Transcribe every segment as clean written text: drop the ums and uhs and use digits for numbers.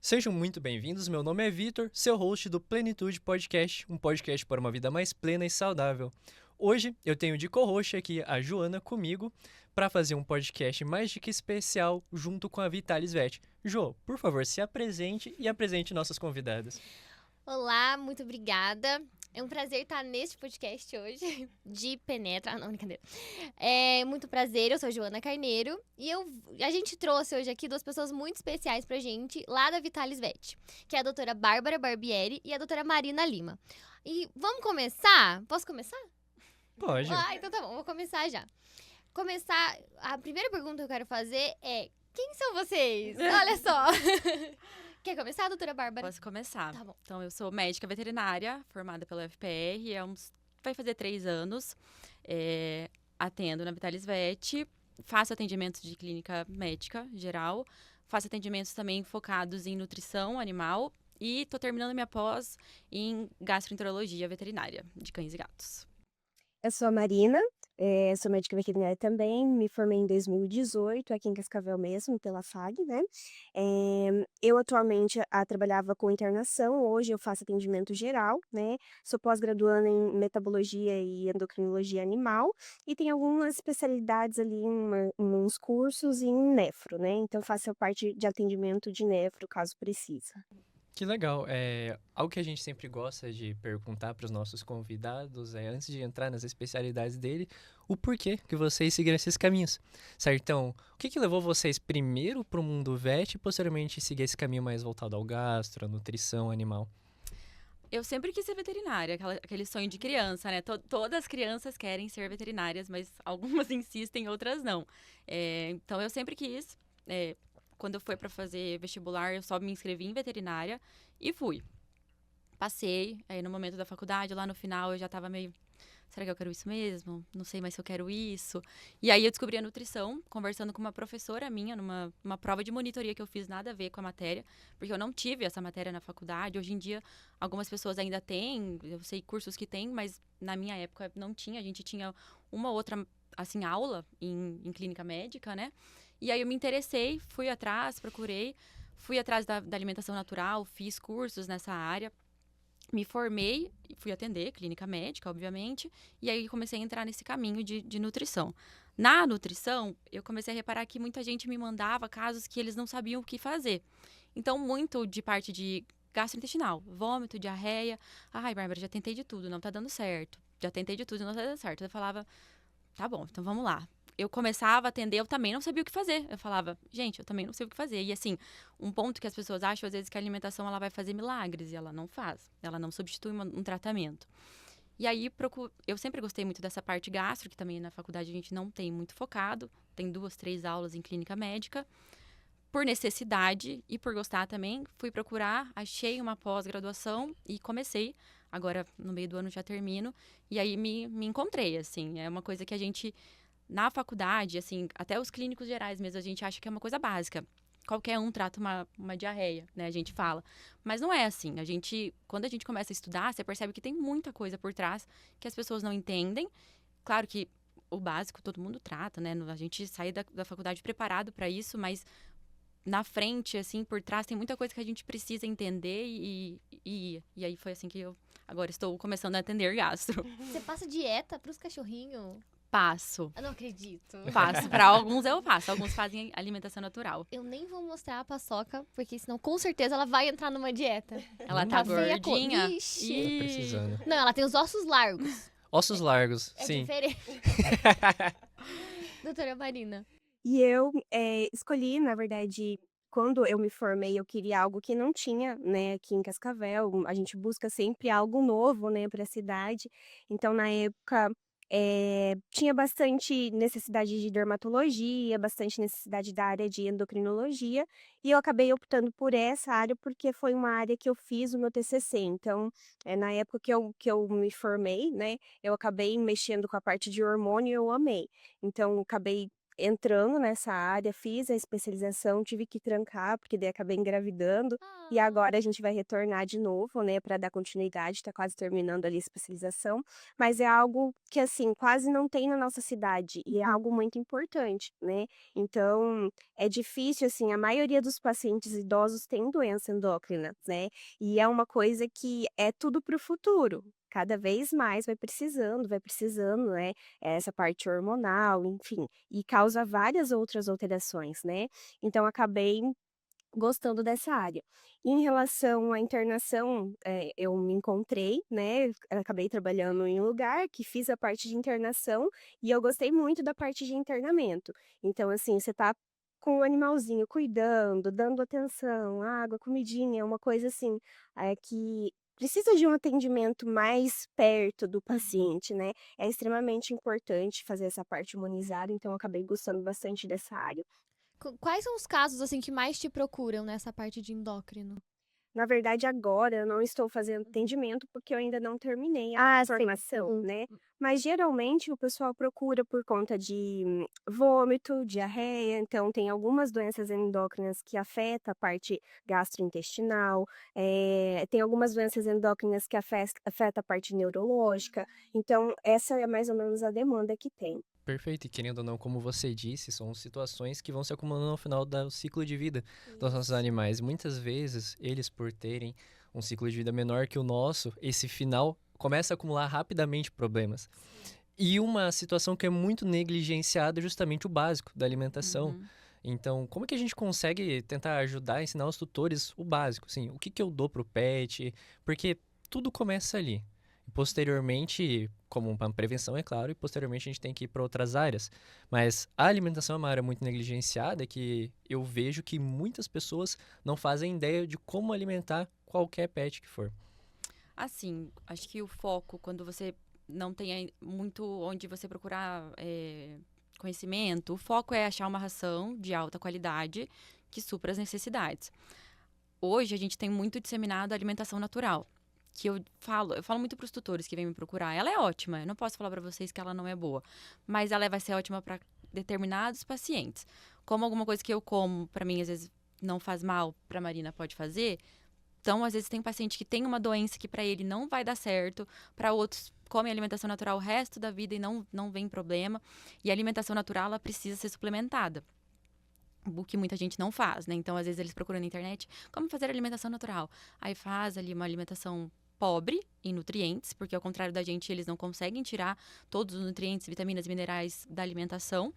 Sejam muito bem-vindos, meu nome é Vitor, seu host do Plenitude Podcast, um podcast para uma vida mais plena e saudável. Hoje eu tenho de co-host aqui a Joana comigo para fazer um podcast mais do que especial junto com a Vitalis Vet. Jo, por favor, se apresente e apresente nossos convidados. Olá, muito obrigada. É um prazer estar neste podcast hoje de Penetra. Não, brincadeira. É muito prazer, eu sou Joana Carneiro e a gente trouxe hoje aqui duas pessoas muito especiais pra gente lá da Vitalis Vet, que é a doutora Bárbara Barbieri e a doutora Marina Lima. E vamos começar? Posso começar? Pode. Então tá bom, vou começar já. A primeira pergunta que eu quero fazer é: quem são vocês? Olha só. Quer começar, doutora Bárbara? Posso começar. Tá bom. Então, eu sou médica veterinária, formada pela UFPR, vai fazer 3 anos. Atendo na Vitalis Vet, faço atendimentos de clínica médica geral, faço atendimentos também focados em nutrição animal e estou terminando minha pós em gastroenterologia veterinária de cães e gatos. Eu sou a Marina, sou médica veterinária também, me formei em 2018, aqui em Cascavel mesmo, pela FAG, né? Eu atualmente trabalhava com internação, hoje eu faço atendimento geral, né? Sou pós-graduanda em metabologia e endocrinologia animal e tenho algumas especialidades ali em uns cursos em nefro, né? Então faço a parte de atendimento de nefro, caso precisa. Que legal. Algo que a gente sempre gosta de perguntar para os nossos convidados antes de entrar nas especialidades dele, o porquê que vocês seguiram esses caminhos, certo? Então, o que levou vocês primeiro para o mundo vet e posteriormente seguir esse caminho mais voltado ao gastro, à nutrição animal? Eu sempre quis ser veterinária, aquele sonho de criança, né? Todas as crianças querem ser veterinárias, mas algumas insistem, outras não. Então, eu sempre quis. Quando eu fui para fazer vestibular, eu só me inscrevi em veterinária e fui. Passei, aí no momento da faculdade, lá no final, eu já tava meio... Será que eu quero isso mesmo? Não sei mais se eu quero isso. E aí eu descobri a nutrição, conversando com uma professora minha, numa prova de monitoria que eu fiz, nada a ver com a matéria, porque eu não tive essa matéria na faculdade. Hoje em dia, algumas pessoas ainda têm, eu sei cursos que têm, mas na minha época não tinha. A gente tinha uma outra, assim, aula em clínica médica, né? E aí eu me interessei, fui atrás, procurei, fui atrás da alimentação natural, fiz cursos nessa área. Me formei, fui atender, clínica médica, obviamente, e aí comecei a entrar nesse caminho de nutrição. Na nutrição, eu comecei a reparar que muita gente me mandava casos que eles não sabiam o que fazer. Então, muito de parte de gastrointestinal, vômito, diarreia. Ai, Bárbara, já tentei de tudo, não tá dando certo. Já tentei de tudo, não tá dando certo. Eu falava, tá bom, então vamos lá. Eu começava a atender, eu também não sabia o que fazer. Eu falava, gente, eu também não sei o que fazer. E assim, um ponto que as pessoas acham, às vezes, que a alimentação ela vai fazer milagres, e ela não faz. Ela não substitui um tratamento. E aí, eu sempre gostei muito dessa parte gastro, que também na faculdade a gente não tem muito focado. Tem 2, 3 aulas em clínica médica. Por necessidade e por gostar também, fui procurar, achei uma pós-graduação e comecei. Agora, no meio do ano, já termino. E aí, me encontrei, assim. É uma coisa que a gente na faculdade, assim, até os clínicos gerais mesmo, a gente acha que é uma coisa básica. Qualquer um trata uma diarreia, né? A gente fala. Mas não é assim. Quando a gente começa a estudar, você percebe que tem muita coisa por trás que as pessoas não entendem. Claro que o básico todo mundo trata, né? A gente sai da faculdade preparado para isso, mas na frente, assim, por trás, tem muita coisa que a gente precisa entender e aí foi assim que eu agora estou começando a atender gastro. Você passa dieta pros cachorrinhos? Passo. Eu não acredito. Faço. Para alguns eu faço. Alguns fazem alimentação natural. Eu nem vou mostrar a paçoca, porque senão com certeza ela vai entrar numa dieta. Ela tá feia a cor. gordinha. Vixe. Tá precisando. Não, ela tem os ossos largos. Ossos largos, É sim. diferente. Doutora Marina. E eu escolhi, na verdade, quando eu me formei, eu queria algo que não tinha, né, aqui em Cascavel. A gente busca sempre algo novo, né, para a cidade. Então, na época, tinha bastante necessidade de dermatologia, bastante necessidade da área de endocrinologia, e eu acabei optando por essa área porque foi uma área que eu fiz o meu TCC. Então, na época que eu me formei, né, eu acabei mexendo com a parte de hormônio e eu amei. Então, acabei entrando nessa área, fiz a especialização, tive que trancar, porque daí acabei engravidando. E Ah, agora a gente vai retornar de novo, né, para dar continuidade, tá quase terminando ali a especialização. Mas é algo que, assim, quase não tem na nossa cidade e é algo muito importante, né. Então, é difícil, assim, a maioria dos pacientes idosos tem doença endócrina, né, e é uma coisa que é tudo para o futuro. Cada vez mais vai precisando, né, essa parte hormonal, enfim, e causa várias outras alterações, né. Então acabei gostando dessa área. Em relação à internação, eu me encontrei, né, acabei trabalhando em um lugar que fiz a parte de internação e eu gostei muito da parte de internamento. Então, assim, você tá com o animalzinho cuidando, dando atenção, água, comidinha, uma coisa assim, que precisa de um atendimento mais perto do paciente, né. É extremamente importante fazer essa parte humanizada, então eu acabei gostando bastante dessa área. Quais são os casos, assim, que mais te procuram nessa parte de endócrino? Na verdade, agora eu não estou fazendo atendimento, porque eu ainda não terminei a Sim. formação, né. Mas geralmente o pessoal procura por conta de vômito, diarreia, então tem algumas doenças endócrinas que afeta a parte gastrointestinal, tem algumas doenças endócrinas que afeta a parte neurológica, então essa é mais ou menos a demanda que tem. Perfeito, e querendo ou não, como você disse, são situações que vão se acumulando ao final do ciclo de vida dos nossos Isso. animais. Muitas vezes, eles, por terem um ciclo de vida menor que o nosso, esse final começa a acumular rapidamente problemas. E uma situação que é muito negligenciada é justamente o básico da alimentação. Uhum. Então, como é que a gente consegue tentar ajudar, ensinar os tutores o básico? Assim, o que que eu dou pro pet? Porque tudo começa ali. Posteriormente, como uma prevenção, é claro, e posteriormente a gente tem que ir para outras áreas. Mas a alimentação é uma área muito negligenciada que eu vejo que muitas pessoas não fazem ideia de como alimentar qualquer pet que for. Assim, acho que o foco, quando você não tem muito onde você procurar conhecimento, o foco é achar uma ração de alta qualidade que supra as necessidades. Hoje a gente tem muito disseminado a alimentação natural, que eu falo muito para os tutores que vêm me procurar. Ela é ótima, eu não posso falar para vocês que ela não é boa, mas ela vai ser ótima para determinados pacientes. Como alguma coisa que eu como, para mim às vezes não faz mal, para Marina pode fazer. Então, às vezes tem paciente que tem uma doença que para ele não vai dar certo, para outros comem alimentação natural o resto da vida e não vem problema. E a alimentação natural ela precisa ser suplementada. O que muita gente não faz, né? Então, às vezes, eles procuram na internet como fazer alimentação natural. Aí faz ali uma alimentação pobre em nutrientes, porque ao contrário da gente, eles não conseguem tirar todos os nutrientes, vitaminas, minerais da alimentação.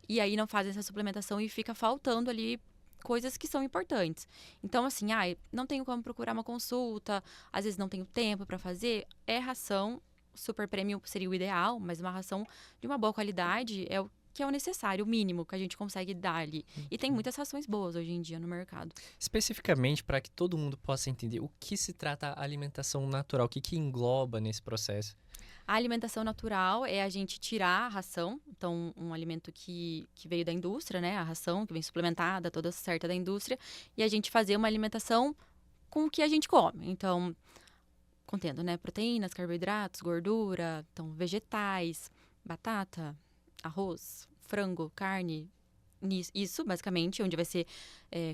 E aí não fazem essa suplementação e fica faltando ali coisas que são importantes. Então, assim, não tenho como procurar uma consulta, às vezes não tenho tempo para fazer. É ração, super premium seria o ideal, mas uma ração de uma boa qualidade é o que é o necessário, o mínimo que a gente consegue dar ali. E tem muitas rações boas hoje em dia no mercado. Especificamente para que todo mundo possa entender o que se trata a alimentação natural, o que que engloba nesse processo. A alimentação natural é a gente tirar a ração, então um alimento que veio da indústria, né? A ração que vem suplementada, toda certa da indústria, e a gente fazer uma alimentação com o que a gente come. Então, contendo, né? Proteínas, carboidratos, gordura, então vegetais, batata, arroz, frango, carne. Isso, basicamente, onde vai ser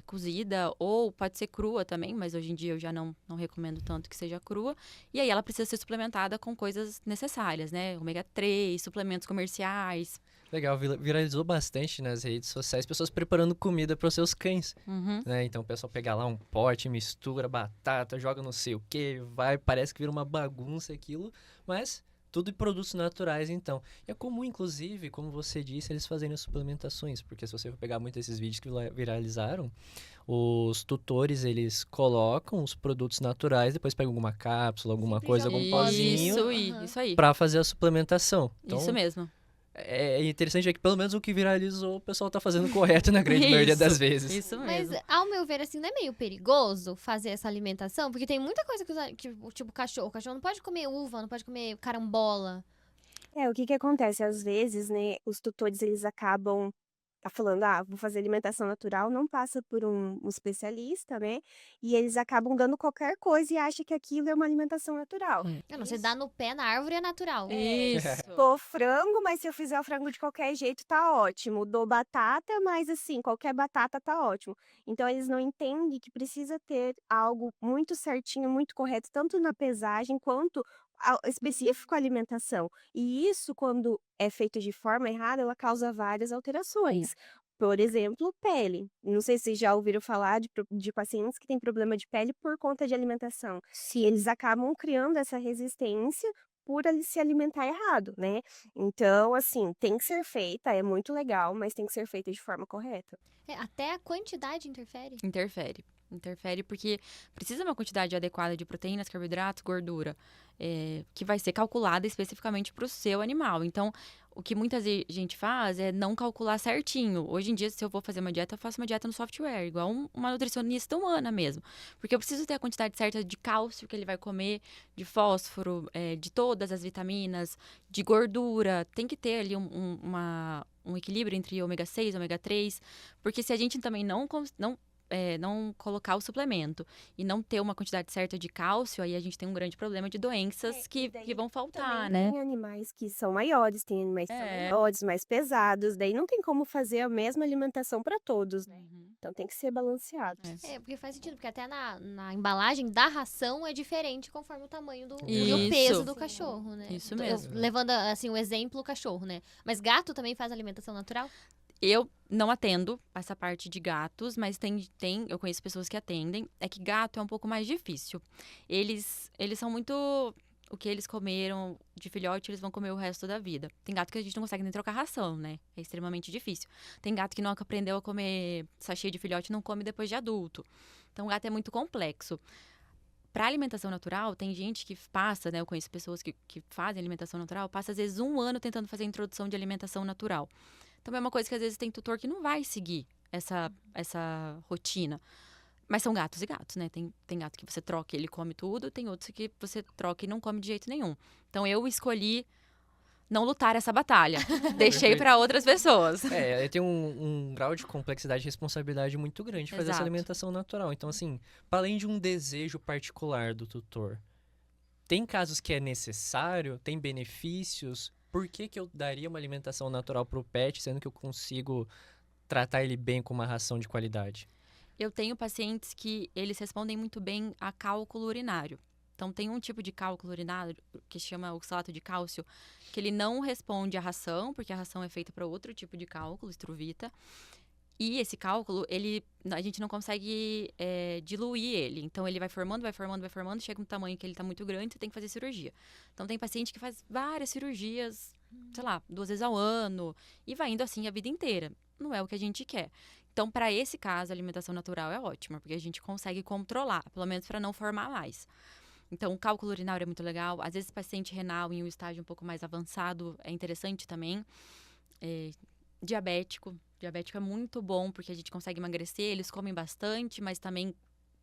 cozida ou pode ser crua também, mas hoje em dia eu já não recomendo tanto que seja crua. E aí ela precisa ser suplementada com coisas necessárias, né? Ômega 3, suplementos comerciais. Legal, viralizou bastante nas redes sociais, pessoas preparando comida para os seus cães, Uhum. né? Então o pessoal pega lá um pote, mistura batata, joga não sei o que, vai, parece que vira uma bagunça aquilo, mas tudo de produtos naturais então. E é comum, inclusive, como você disse, eles fazerem suplementações, porque se você for pegar muitos desses vídeos que viralizaram, os tutores, eles colocam os produtos naturais, depois pegam alguma cápsula, alguma Sempre coisa, joga algum um pozinho. pozinho, Aham. Isso aí. para fazer a suplementação. Então, Isso mesmo. é interessante ver que pelo menos o que viralizou, o pessoal tá fazendo correto na grande maioria das vezes. Isso Mas, mesmo. ao meu ver, assim, não é meio perigoso fazer essa alimentação? Porque tem muita coisa que tipo, cachorro. O cachorro não pode comer uva, não pode comer carambola. O que que acontece? Às vezes, né, os tutores eles acabam tá falando, ah, vou fazer alimentação natural, não passa por um especialista, né? E eles acabam dando qualquer coisa e acham que aquilo é uma alimentação natural. Não, você dá no pé na árvore é natural. Isso. Dou frango, mas se eu fizer o frango de qualquer jeito, tá ótimo. Dou batata, mas assim, qualquer batata tá ótimo. Então, eles não entendem que precisa ter algo muito certinho, muito correto, tanto na pesagem quanto específico à alimentação. E isso, quando é feito de forma errada, ela causa várias alterações. Por exemplo, pele. Não sei se vocês já ouviram falar de pacientes que têm problema de pele por conta de alimentação. Se eles acabam criando essa resistência por se alimentar errado, né? Então, assim, tem que ser feita, é muito legal, mas tem que ser feita de forma correta. Até a quantidade interfere. Interfere porque precisa uma quantidade adequada de proteínas, carboidratos, gordura, que vai ser calculada especificamente para o seu animal. Então, o que muita gente faz é não calcular certinho. Hoje em dia, se eu vou fazer uma dieta, eu faço uma dieta no software, igual uma nutricionista humana mesmo. Porque eu preciso ter a quantidade certa de cálcio que ele vai comer, de fósforo, de todas as vitaminas, de gordura. Tem que ter ali um equilíbrio entre ômega 6 e ômega 3. Porque se a gente também não colocar o suplemento e não ter uma quantidade certa de cálcio, aí a gente tem um grande problema de doenças que vão faltar, Também né? tem animais que são maiores, tem animais que são menores, mais pesados, daí não tem como fazer a mesma alimentação para todos, né? Então tem que ser balanceado. Porque faz sentido, porque até na embalagem da ração é diferente conforme o tamanho e o Isso. peso do cachorro, né? Isso Eu mesmo. levando, assim, o exemplo, o cachorro, né? Mas gato também faz alimentação natural? Eu não atendo essa parte de gatos, mas eu conheço pessoas que atendem. É que gato é um pouco mais difícil. Eles são muito... O que eles comeram de filhote, eles vão comer o resto da vida. Tem gato que a gente não consegue nem trocar ração, né? É extremamente difícil. Tem gato que nunca aprendeu a comer sachê de filhote e não come depois de adulto. Então, o gato é muito complexo. Para alimentação natural, tem gente que passa, né? Eu conheço pessoas que fazem alimentação natural, passa às vezes 1 ano tentando fazer a introdução de alimentação natural. Então, é uma coisa que às vezes tem tutor que não vai seguir essa rotina. Mas são gatos e gatos, né? Tem gato que você troca e ele come tudo, tem outros que você troca e não come de jeito nenhum. Então, eu escolhi não lutar essa batalha. Deixei para outras pessoas. Tem um grau de complexidade e responsabilidade muito grande fazer essa Exato. alimentação natural. Então, assim, para além de um desejo particular do tutor, tem casos que é necessário, tem benefícios. Por que eu daria uma alimentação natural pro pet, sendo que eu consigo tratar ele bem com uma ração de qualidade? Eu tenho pacientes que eles respondem muito bem a cálculo urinário. Então, tem um tipo de cálculo urinário que chama oxalato de cálcio, que ele não responde à ração, porque a ração é feita para outro tipo de cálculo, estruvita. E esse cálculo, a gente não consegue diluir ele. Então, ele vai formando, chega um tamanho que ele está muito grande, você tem que fazer cirurgia. Então, tem paciente que faz várias cirurgias, sei lá, 2 vezes ao ano, e vai indo assim a vida inteira. Não é o que a gente quer. Então, para esse caso, a alimentação natural é ótima, porque a gente consegue controlar, pelo menos para não formar mais. Então, o cálculo urinário é muito legal. Às vezes, paciente renal em um estágio um pouco mais avançado é interessante também. Diabético é muito bom, porque a gente consegue emagrecer. Eles comem bastante, mas também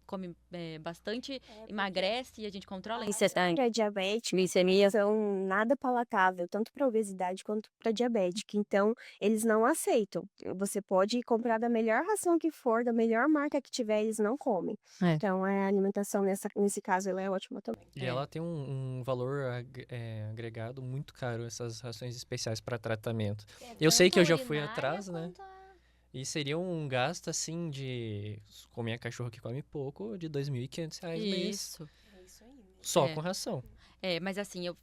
come bastante, emagrece e a gente controla isso. Para diabético, glicemia são nada palatável, tanto para obesidade quanto para diabético. Então, eles não aceitam. Você pode comprar da melhor ração que for, da melhor marca que tiver, eles não comem. Então, a alimentação, nesse caso, ela é ótima também. E ela tem um valor agregado muito caro, essas rações especiais para tratamento. Eu sei que eu já fui atrás, né? E seria um gasto, assim, com minha cachorra que come pouco, de R$ 2.500 mês. Isso. Só com ração. Mas assim, eu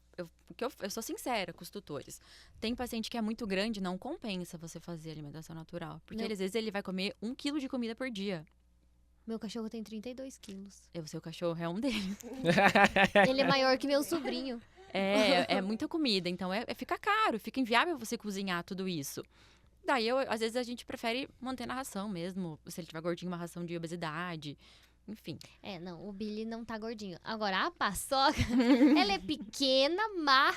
sou sincera com os tutores. Tem paciente que é muito grande, não compensa você fazer alimentação natural. Porque às vezes ele vai comer 1 quilo de comida por dia. Meu cachorro tem 32 quilos. O seu cachorro é um deles. Ele é maior que meu sobrinho. É muita comida, então fica caro, fica inviável você cozinhar tudo isso. Daí, às vezes, a gente prefere manter na ração mesmo. Se ele tiver gordinho, uma ração de obesidade. Enfim. Não, o Billy não tá gordinho. Agora, a paçoca, ela é pequena, mas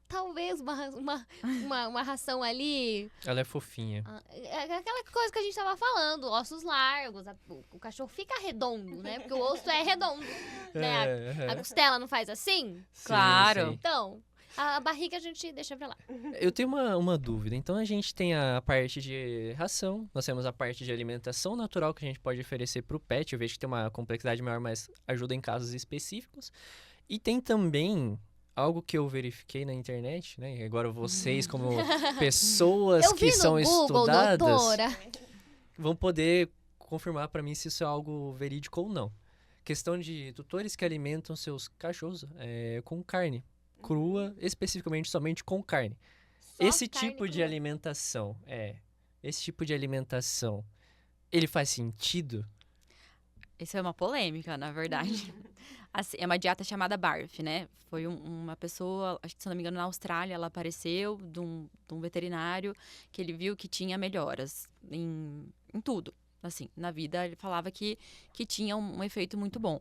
talvez uma ração ali... Ela é fofinha. Aquela coisa que a gente tava falando, ossos largos. O cachorro fica redondo, né? Porque o osso é redondo. Né? A costela não faz assim? Claro. Sim. Então... A barriga a gente deixa pra lá. Eu tenho uma dúvida. Então, a gente tem a parte de ração, nós temos a parte de alimentação natural que a gente pode oferecer para o pet. Eu vejo que tem uma complexidade maior, mas ajuda em casos específicos. E tem também algo que eu verifiquei na internet, né? E agora vocês, como pessoas Eu que vi são no Google, estudadas, doutora. vão poder confirmar para mim se isso é algo verídico ou não. Questão de tutores que alimentam seus cachorros com carne crua, especificamente somente com carne. Só Esse carne tipo de crua. alimentação, ele faz sentido? Isso é uma polêmica, na verdade. Assim, é uma dieta chamada BARF, né? Foi uma pessoa, acho que se não me engano, na Austrália, ela apareceu de um veterinário que ele viu que tinha melhoras em tudo. Assim, na vida, ele falava que tinha um efeito muito bom.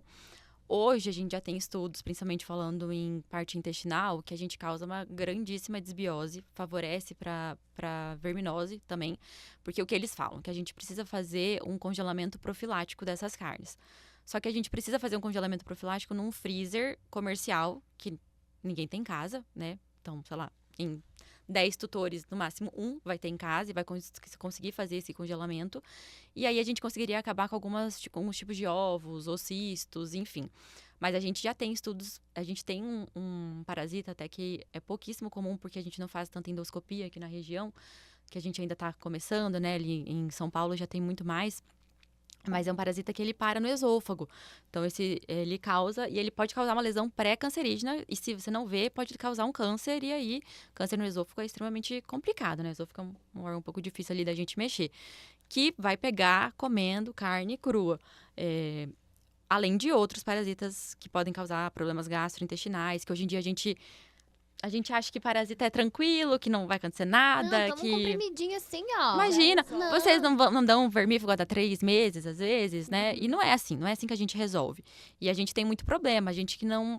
Hoje, a gente já tem estudos, principalmente falando em parte intestinal, que a gente causa uma grandíssima desbiose, favorece para verminose também, porque o que eles falam? Que a gente precisa fazer um congelamento profilático dessas carnes. Só que a gente precisa fazer um congelamento profilático num freezer comercial, que ninguém tem em casa, né? Então, sei lá, em 10 tutores, no máximo um vai ter em casa e vai conseguir fazer esse congelamento. E aí a gente conseguiria acabar com alguns tipos de ovos, ou cistos, enfim. Mas a gente já tem estudos, a gente tem um parasita até que é pouquíssimo comum, porque a gente não faz tanta endoscopia aqui na região, que a gente ainda está começando, né? Ali em São Paulo já tem muito mais. Mas é um parasita que ele para no esôfago. Então, ele causa, e ele pode causar uma lesão pré-cancerígena, e se você não vê, pode causar um câncer, e aí, câncer no esôfago é extremamente complicado, né? O esôfago é um órgão um pouco difícil ali da gente mexer. Que vai pegar comendo carne crua. Além de outros parasitas que podem causar problemas gastrointestinais, que hoje em dia a gente acha que parasita é tranquilo, que não vai acontecer nada, Não, toma um que... comprimidinho assim, ó. Imagina, Não. vocês não dão vermífugo a 3 meses, às vezes, né? E não é assim que a gente resolve. E a gente tem muito problema, a gente que não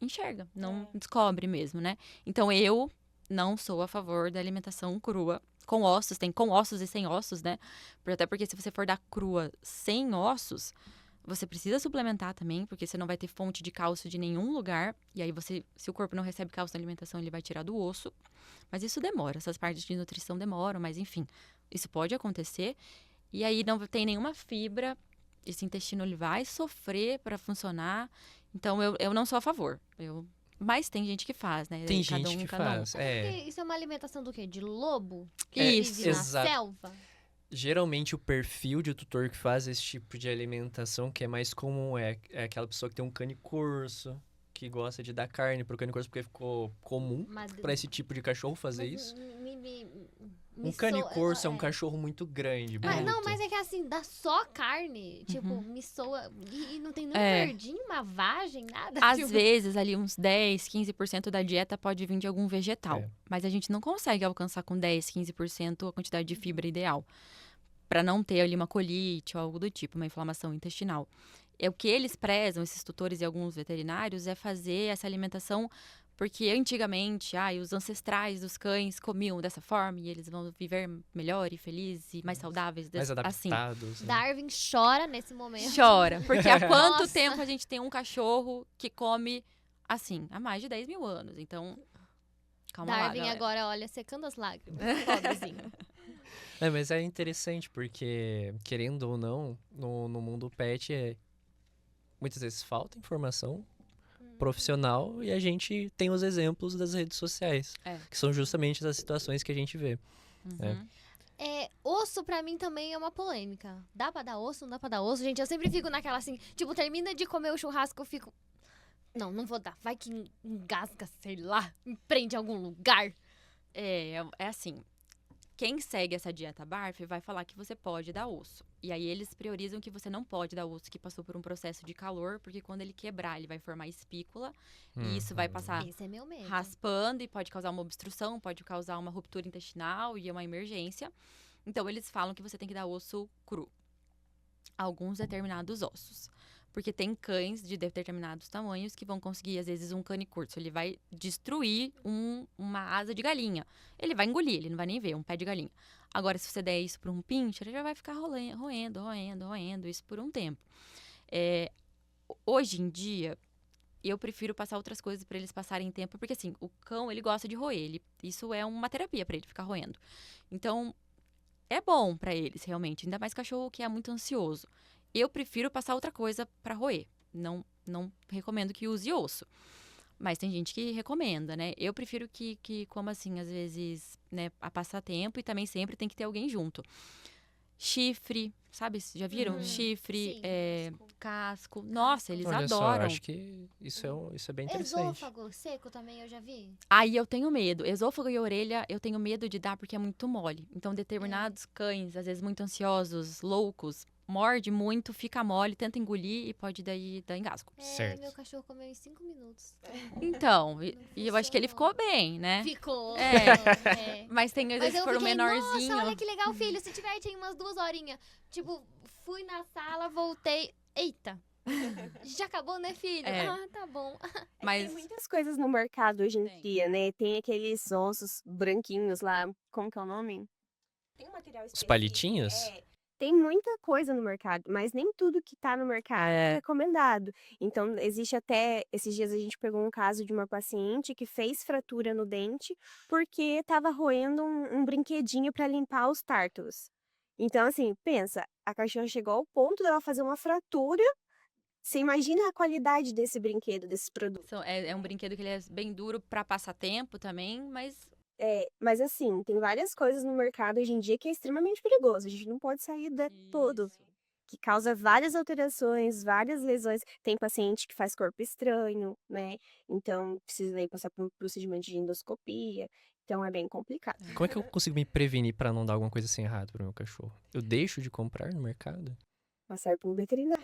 enxerga, não descobre mesmo, né? Então, eu não sou a favor da alimentação crua, com ossos, tem com ossos e sem ossos, né? Até porque se você for dar crua sem ossos, você precisa suplementar também, porque você não vai ter fonte de cálcio de nenhum lugar. E aí, se o corpo não recebe cálcio na alimentação, ele vai tirar do osso. Mas isso demora, essas partes de nutrição demoram, mas enfim, isso pode acontecer. E aí não tem nenhuma fibra, esse intestino ele vai sofrer para funcionar. Então eu não sou a favor. Mas tem gente que faz, né? Tem Cada gente que cada um. faz. Porque isso é uma alimentação do quê? De lobo? Que Isso. vive na Exato. selva? Geralmente o perfil de tutor que faz esse tipo de alimentação, que é mais comum, é aquela pessoa que tem um cane corso, que gosta de dar carne pro cane corso porque ficou comum Mas- para esse tipo de cachorro fazer mas isso. me Um cane soa- corso é um cachorro muito grande, Mas bruto. não, mas é que assim, dá só carne. Tipo, Uhum. me soa. E não tem nem É. verdinho, uma vagem, nada. Às tipo. vezes, ali uns 10, 15% da dieta pode vir de algum vegetal. É. Mas a gente não consegue alcançar com 10, 15% a quantidade de fibra ideal. Para não ter ali uma colite ou algo do tipo, uma inflamação intestinal. O que eles prezam, esses tutores e alguns veterinários, é fazer essa alimentação porque antigamente, os ancestrais dos cães comiam dessa forma e eles vão viver melhor e felizes e mais saudáveis. Mais assim. adaptados. né? Darwin chora nesse momento. Chora. Porque há quanto Nossa. tempo a gente tem um cachorro que come assim? Há mais de 10 mil anos. Então, calma lá, Darwin galera. agora, olha, secando as lágrimas. Pobrezinho. Mas é interessante porque, querendo ou não, no mundo pet, muitas vezes falta informação profissional e a gente tem os exemplos das redes sociais, que são justamente as situações que a gente vê. Uhum. Osso pra mim também é uma polêmica. Dá pra dar osso, não dá pra dar osso? Gente, eu sempre fico naquela assim, tipo, termina de comer o churrasco, eu fico... Não vou dar. Vai que engasga, sei lá, me prende em algum lugar. É assim, quem segue essa dieta BARF vai falar que você pode dar osso. E aí eles priorizam que você não pode dar osso que passou por um processo de calor, porque quando ele quebrar, ele vai formar espícula. E isso vai passar Esse é meu medo. raspando e pode causar uma obstrução, pode causar uma ruptura intestinal e uma emergência. Então, eles falam que você tem que dar osso cru. Alguns determinados ossos. Porque tem cães de determinados tamanhos que vão conseguir, às vezes, um cane curto. Ele vai destruir uma asa de galinha. Ele vai engolir, ele não vai nem ver, um pé de galinha. Agora, se você der isso para um pincher, ele já vai ficar roendo isso por um tempo. Hoje em dia, eu prefiro passar outras coisas pra eles passarem tempo, porque assim, o cão, ele gosta de roer, isso é uma terapia pra ele ficar roendo. Então, é bom pra eles, realmente, ainda mais cachorro que é muito ansioso. Eu prefiro passar outra coisa pra roer. Não recomendo que use osso. Mas tem gente que recomenda, né? Eu prefiro que como assim, às vezes, né, a passatempo e também sempre tem que ter alguém junto. Chifre, sabe? Já viram? Chifre, Sim. casco. Nossa, eles Olha só, adoram. acho que isso é bem interessante. Esôfago seco também, eu já vi. Aí eu tenho medo. Esôfago e orelha, eu tenho medo de dar porque é muito mole. Então, determinados cães, às vezes muito ansiosos, loucos, morde muito, fica mole, tenta engolir e pode daí dar engasgo. Certo. Meu cachorro comeu em 5 minutos. Então, e eu acho que ele funcionou. ficou bem, né? Ficou. É. é. Mas tem, às Mas vezes, eu for um fiquei, menorzinho. nossa, olha que legal, filho. Se tiver, tem umas 2 horinhas. Tipo, fui na sala, voltei. Eita. Já acabou, né, filho? É. Ah, tá bom. Mas Tem muitas coisas no mercado hoje em Tem. dia, né? Tem aqueles ossos branquinhos lá, como que é o nome? Tem um material Os específico. palitinhos? Tem muita coisa no mercado, mas nem tudo que tá no mercado é É. recomendado. Então, existe até. Esses dias a gente pegou um caso de uma paciente que fez fratura no dente porque tava roendo um brinquedinho para limpar os tártaros. Então, assim, pensa, a cachorra chegou ao ponto dela fazer uma fratura. Você imagina a qualidade desse brinquedo, desse produto. é um brinquedo que ele é bem duro pra passar tempo também, mas Mas assim, tem várias coisas no mercado hoje em dia que é extremamente perigoso. A gente não pode sair de todo. Isso. Que causa várias alterações, várias lesões. Tem paciente que faz corpo estranho, né? Então, precisa aí passar por um procedimento de endoscopia. Então, é bem complicado. Como é que eu consigo me prevenir pra não dar alguma coisa assim errada pro meu cachorro? Eu deixo de comprar no mercado? Passar por um veterinário.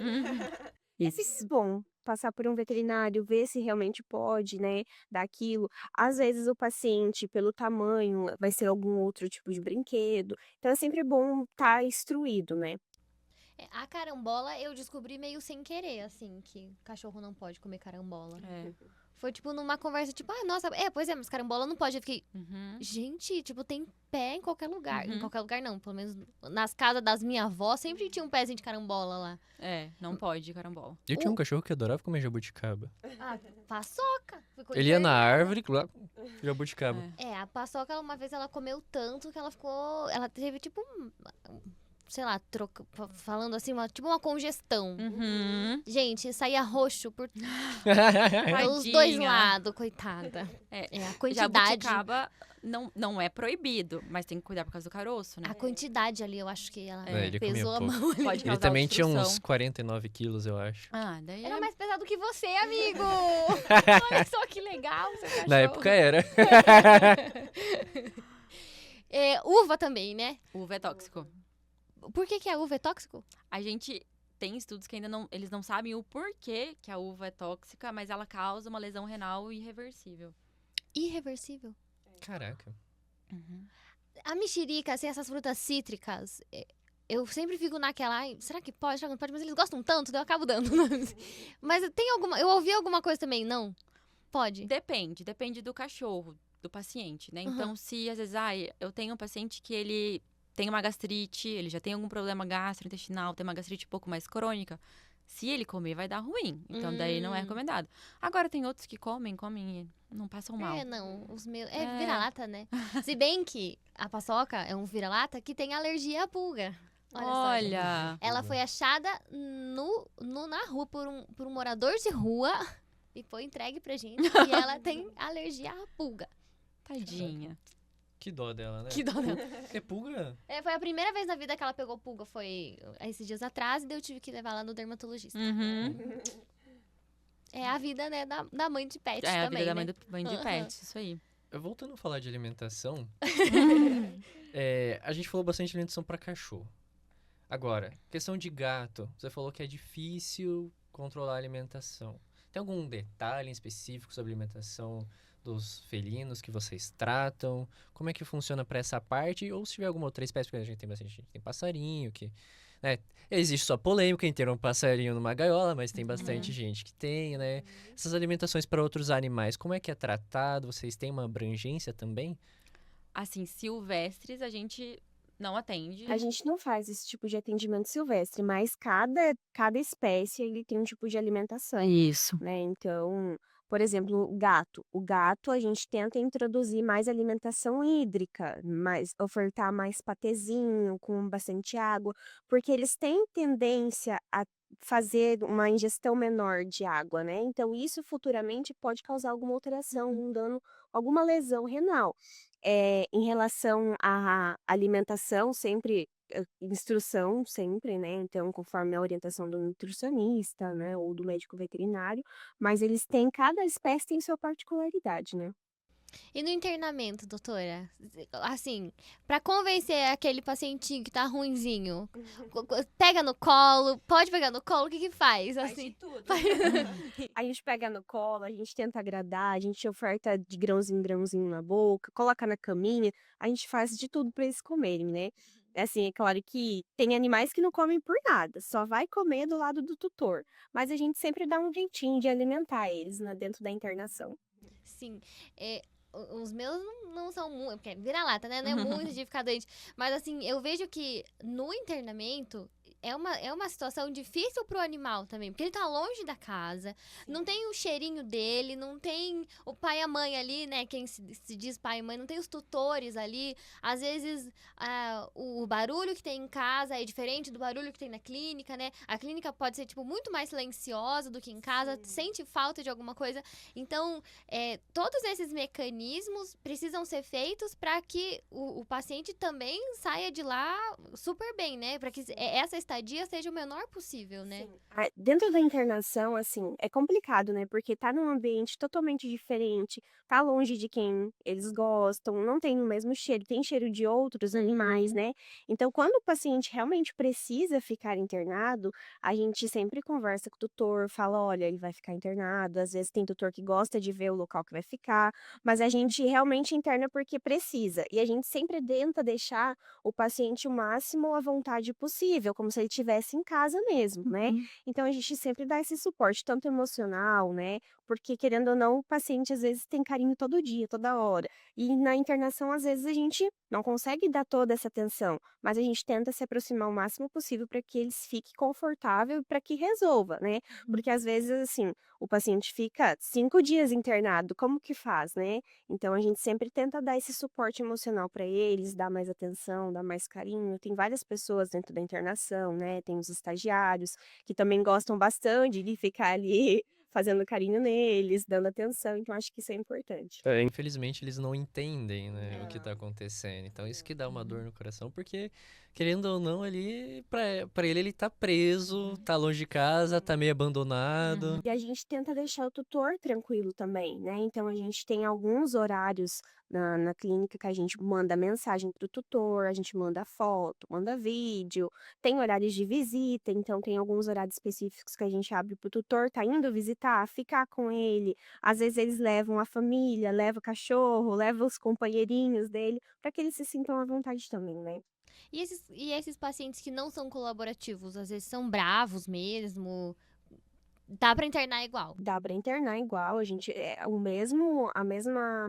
É sempre bom passar por um veterinário, ver se realmente pode, né, dar aquilo. Às vezes o paciente, pelo tamanho, vai ser algum outro tipo de brinquedo. Então, é sempre bom estar instruído, né? A carambola eu descobri meio sem querer, assim, que cachorro não pode comer carambola. É. Foi, tipo, numa conversa, tipo, nossa, pois é, mas carambola não pode. Eu fiquei, Uhum. gente, tipo, tem pé em qualquer lugar. Em Uhum. qualquer lugar não, pelo menos nas casas das minhas avós sempre tinha um pezinho de carambola lá. Não pode carambola. Eu tinha um cachorro que adorava comer jabuticaba. Ah, paçoca. Ficou Ele ia na internada. árvore, lá, jabuticaba. A paçoca, uma vez ela comeu tanto que ela ficou. Ela teve tipo sei lá, falando assim, tipo uma congestão. Uhum. Gente, saía roxo por pelos dois Tadinha. lados, coitada. A quantidade. Jabuticaba não é proibido, mas tem que cuidar por causa do caroço, né? A quantidade ali, eu acho que ela Ele comia pesou a pouco. mão ali. Pode Ele causar também tinha uns obstrução. 49 quilos, eu acho. Ah, daí Era é... mais pesado que você, amigo! Olha só que legal, seu cachorro. Na época era. Uva também, né? Uva é tóxico. Por que a uva é tóxico? A gente tem estudos que ainda eles não sabem o porquê que a uva é tóxica, mas ela causa uma lesão renal irreversível. Irreversível. Caraca. Uhum. A mexerica, assim, essas frutas cítricas, eu sempre fico naquela, ai, será que pode, será que não pode? Mas eles gostam tanto, daí eu acabo dando. Mas eu ouvi alguma coisa também, não? Pode? Depende do cachorro, do paciente, né? Então, se às vezes, eu tenho um paciente que ele tem uma gastrite, ele já tem algum problema gastrointestinal, tem uma gastrite um pouco mais crônica, se ele comer vai dar ruim. Então, daí não é recomendado. Agora, tem outros que comem e não passam mal. Não, os meus... vira-lata, né? Se bem que a paçoca é um vira-lata que tem alergia à pulga. Olha só, gente. Olha. Ela foi achada na rua por um morador de rua e foi entregue pra gente. E ela tem alergia à pulga. Tadinha. Que dó dela, né? Que dó dela. É pulga? Foi a primeira vez na vida que ela pegou pulga, foi esses dias atrás, e daí eu tive que levar lá no dermatologista. Uhum. É a vida, né, da mãe de pet É a também, vida da né? mãe de pet, isso aí. Voltando a falar de alimentação, a gente falou bastante de alimentação para cachorro. Agora, questão de gato. Você falou que é difícil controlar a alimentação. Tem algum detalhe em específico sobre a alimentação dos felinos que vocês tratam? Como é que funciona para essa parte? Ou se tiver alguma outra espécie, porque a gente tem bastante gente, tem passarinho, que... né, existe só polêmica em ter um passarinho numa gaiola, mas tem bastante gente que tem, né? Essas alimentações para outros animais, como é que é tratado? Vocês têm uma abrangência também? Assim, silvestres a gente Não atende. A gente não faz esse tipo de atendimento silvestre, mas cada espécie ele tem um tipo de alimentação, Isso. né? Então, por exemplo, o gato. O gato a gente tenta introduzir mais alimentação hídrica, ofertar mais patezinho com bastante água, porque eles têm tendência a fazer uma ingestão menor de água, né? Então, isso futuramente pode causar alguma alteração, um dano, alguma lesão renal. Em relação à alimentação, sempre instrução sempre, né? Então, conforme a orientação do nutricionista, né, ou do médico veterinário, mas cada espécie tem sua particularidade, né? E no internamento, doutora? Assim, pra convencer aquele pacientinho que tá ruinzinho, pega no colo, pode pegar no colo, o que que faz? Assim, tudo. A gente pega no colo, a gente tenta agradar, a gente oferta de grãozinho em grãozinho na boca, coloca na caminha, a gente faz de tudo pra eles comerem, né? Assim, é claro que tem animais que não comem por nada, só vai comer do lado do tutor. Mas a gente sempre dá um jeitinho de alimentar eles, né, dentro da internação. sim, os meus não são muito, porque vira-lata, né? Não é muito de ficar doente. Mas assim, eu vejo que no internamento é uma situação difícil pro animal também, porque ele tá longe da casa, não tem o cheirinho dele, não tem o pai e a mãe ali, né? Quem se diz pai e mãe, não tem os tutores ali. Às vezes, o barulho que tem em casa é diferente do barulho que tem na clínica, né? A clínica pode ser, tipo, muito mais silenciosa do que em casa, sente falta de alguma coisa. Então, todos esses mecanismos precisam ser feitos para que o paciente também saia de lá super bem, né? Para que essa estadia seja o menor possível, né? Sim. Dentro da internação, assim, é complicado, né? Porque tá num ambiente totalmente diferente, tá longe de quem eles gostam, não tem o mesmo cheiro, tem cheiro de outros animais, né? Então, quando o paciente realmente precisa ficar internado, a gente sempre conversa com o tutor, fala, olha, ele vai ficar internado, às vezes tem tutor que gosta de ver o local que vai ficar, mas a gente realmente interna porque precisa. E a gente sempre tenta deixar o paciente o máximo à vontade possível, como se ele estivesse em casa mesmo, né? Então a gente sempre dá esse suporte, tanto emocional, né? Porque querendo ou não, o paciente às vezes tem carinho todo dia, toda hora. E na internação, às vezes, a gente não consegue dar toda essa atenção, mas a gente tenta se aproximar o máximo possível para que eles fiquem confortável e para que resolva, né? Porque às vezes, assim, o paciente fica 5 dias internado, como que faz, né? Então a gente sempre tenta dar esse suporte emocional para eles, dar mais atenção, dar mais carinho. Tem várias pessoas dentro da internação, né? Tem os estagiários que também gostam bastante de ficar ali fazendo carinho neles, dando atenção. Então acho que isso é importante. Infelizmente, eles não entendem, né, o que tá acontecendo. Então, isso que dá uma dor no coração, porque, querendo ou não, ali, pra ele tá preso, tá longe de casa, tá meio abandonado. E a gente tenta deixar o tutor tranquilo também, né? Então a gente tem alguns horários na clínica que a gente manda mensagem pro tutor, a gente manda foto, manda vídeo, tem horários de visita, então tem alguns horários específicos que a gente abre pro tutor, tá indo visitar, ficar com ele. Às vezes eles levam a família, levam o cachorro, levam os companheirinhos dele, para que eles se sintam à vontade também, né? E esses pacientes que não são colaborativos, às vezes são bravos mesmo, dá pra internar igual? Dá para internar igual, a gente a mesma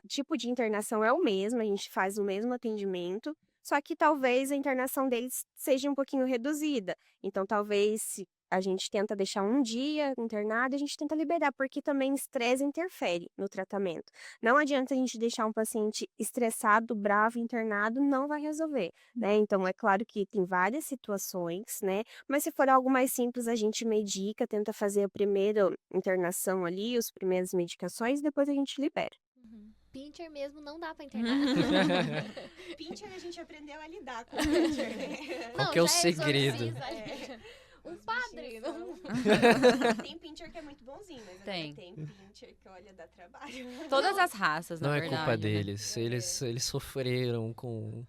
tipo de internação é o mesmo, a gente faz o mesmo atendimento, só que talvez a internação deles seja um pouquinho reduzida. Então, talvez se a gente tenta deixar um dia internado, a gente tenta liberar, porque também estresse interfere no tratamento. Não adianta a gente deixar um paciente estressado, bravo, internado, não vai resolver, né? Então, é claro que tem várias situações, né? Mas se for algo mais simples, a gente medica, tenta fazer a primeira internação ali, as primeiras medicações, depois a gente libera. Pincher mesmo não dá pra internar. Pincher a gente aprendeu a lidar com o pincher, né? Qual que é o já segredo? exorciza. Um padre. Tem pincher que é muito bonzinho, mas Tem. tem pincher que, olha, dá trabalho. Todas as raças, na Não é verdade. culpa né? deles. Eles sofreram com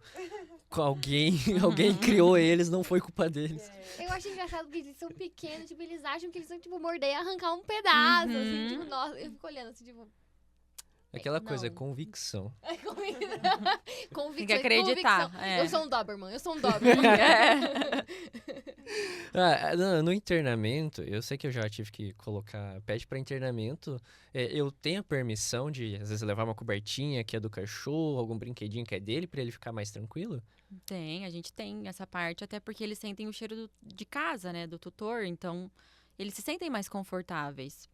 alguém. Alguém criou eles, não foi culpa deles. Eu acho engraçado porque eles são pequenos, tipo, eles acham que eles são, tipo, morder e arrancar um pedaço, assim, tipo, nossa, eu fico olhando, assim, tipo... Aquela coisa, é não. convicção. Convicção Tem que acreditar, convicção. é. Eu sou um Doberman, eu sou um Doberman. No internamento, eu sei que eu já tive que colocar pet pra internamento. Eu tenho a permissão de, às vezes, levar uma cobertinha que é do cachorro, algum brinquedinho que é dele, pra ele ficar mais tranquilo? A gente tem essa parte, até porque eles sentem o cheiro de casa, né, do tutor, então eles se sentem mais confortáveis.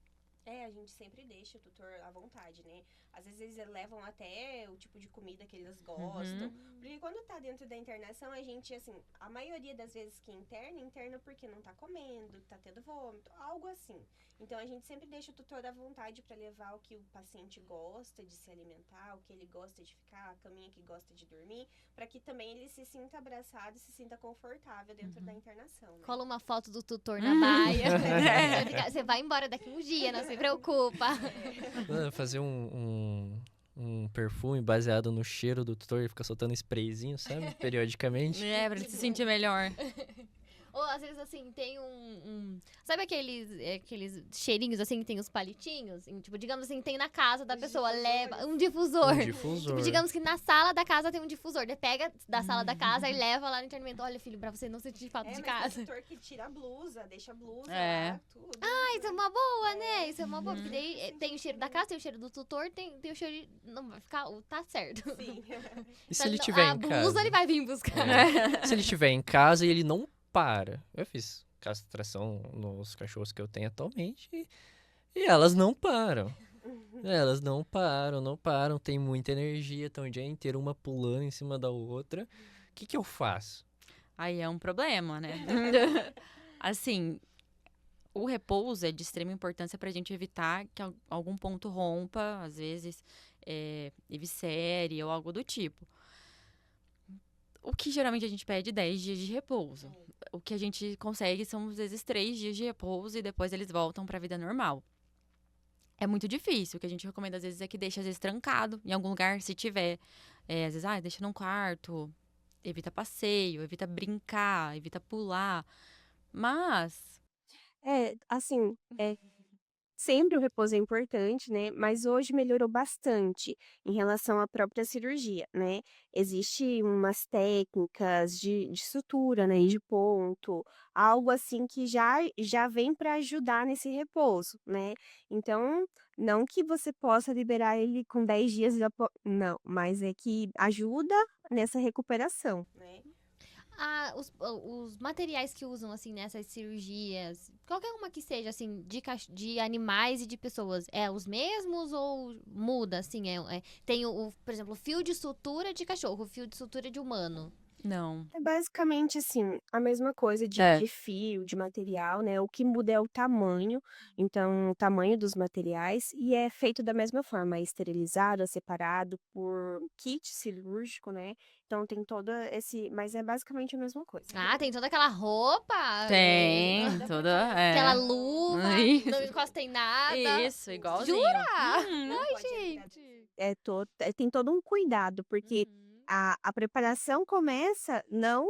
A gente sempre deixa o tutor à vontade, né? Às vezes eles levam até o tipo de comida que eles gostam. Porque quando tá dentro da internação, a gente, assim, a maioria das vezes que interna porque não tá comendo, tá tendo vômito, algo assim. Então a gente sempre deixa o tutor à vontade pra levar o que o paciente gosta de se alimentar, o que ele gosta de ficar, a caminha que gosta de dormir, pra que também ele se sinta abraçado e se sinta confortável dentro da internação, né? Cola uma foto do tutor na baia. Você vai embora daqui uns dias, não se preocupa. Fazer um perfume baseado no cheiro do tutor e ficar soltando sprayzinho, sabe? Periodicamente. Pra ele se sentir melhor. Ou às vezes, assim, tem sabe aqueles cheirinhos, assim, que tem os palitinhos? Tipo, digamos assim, tem na casa da pessoa, leva um difusor. Um difusor. Tipo, digamos que na sala da casa tem um difusor. Ele pega da sala da casa e leva lá no internamento. Olha, filho, pra você não sentir falta de casa. Tem tutor que tira a blusa, deixa a blusa É. lá, tudo. Isso é uma boa, né? Isso é uma boa. Porque daí tem o cheiro da casa, tem o cheiro do tutor, tem o cheiro de... Não, vai ficar... Tá certo. Sim. E se ele tiver A em blusa casa? ele vai vir buscar. Se ele estiver em casa e ele não para. Eu fiz castração nos cachorros que eu tenho atualmente e elas não param. Elas não param, tem muita energia, estão o dia inteiro uma pulando em cima da outra. O que eu faço? Aí é um problema, né? Assim, o repouso é de extrema importância pra gente evitar que algum ponto rompa, às vezes, viscere ou algo do tipo. O que geralmente a gente pede 10 dias de repouso. O que a gente consegue são, às vezes, 3 dias de repouso e depois eles voltam para a vida normal. É muito difícil. O que a gente recomenda, às vezes, é que deixe, às vezes, trancado em algum lugar, se tiver. Às vezes, deixa num quarto, evita passeio, evita brincar, evita pular. Mas... Assim, sempre o repouso é importante, né? Mas hoje melhorou bastante em relação à própria cirurgia, né? Existem umas técnicas de sutura, né? E de ponto, algo assim que já vem para ajudar nesse repouso, né? Então, não que você possa liberar ele com 10 dias, não, mas é que ajuda nessa recuperação, né? Os materiais que usam, assim, nessas cirurgias, qualquer uma que seja, assim, de animais e de pessoas, é os mesmos ou muda, assim? Tem, por exemplo, o fio de sutura de cachorro, o fio de sutura de humano. Não. É basicamente, assim, a mesma coisa de fio, de material, né? O que muda é o tamanho, então, o tamanho dos materiais, e é feito da mesma forma, é esterilizado, é separado por kit cirúrgico, né? Então, tem todo mas é basicamente a mesma coisa. Tem toda aquela roupa. Tem, toda... Aquela luva, Isso. não encosta em nada. Isso, igualzinho. Jura? Pode entrar. Gente. Tem todo um cuidado, porque a preparação começa não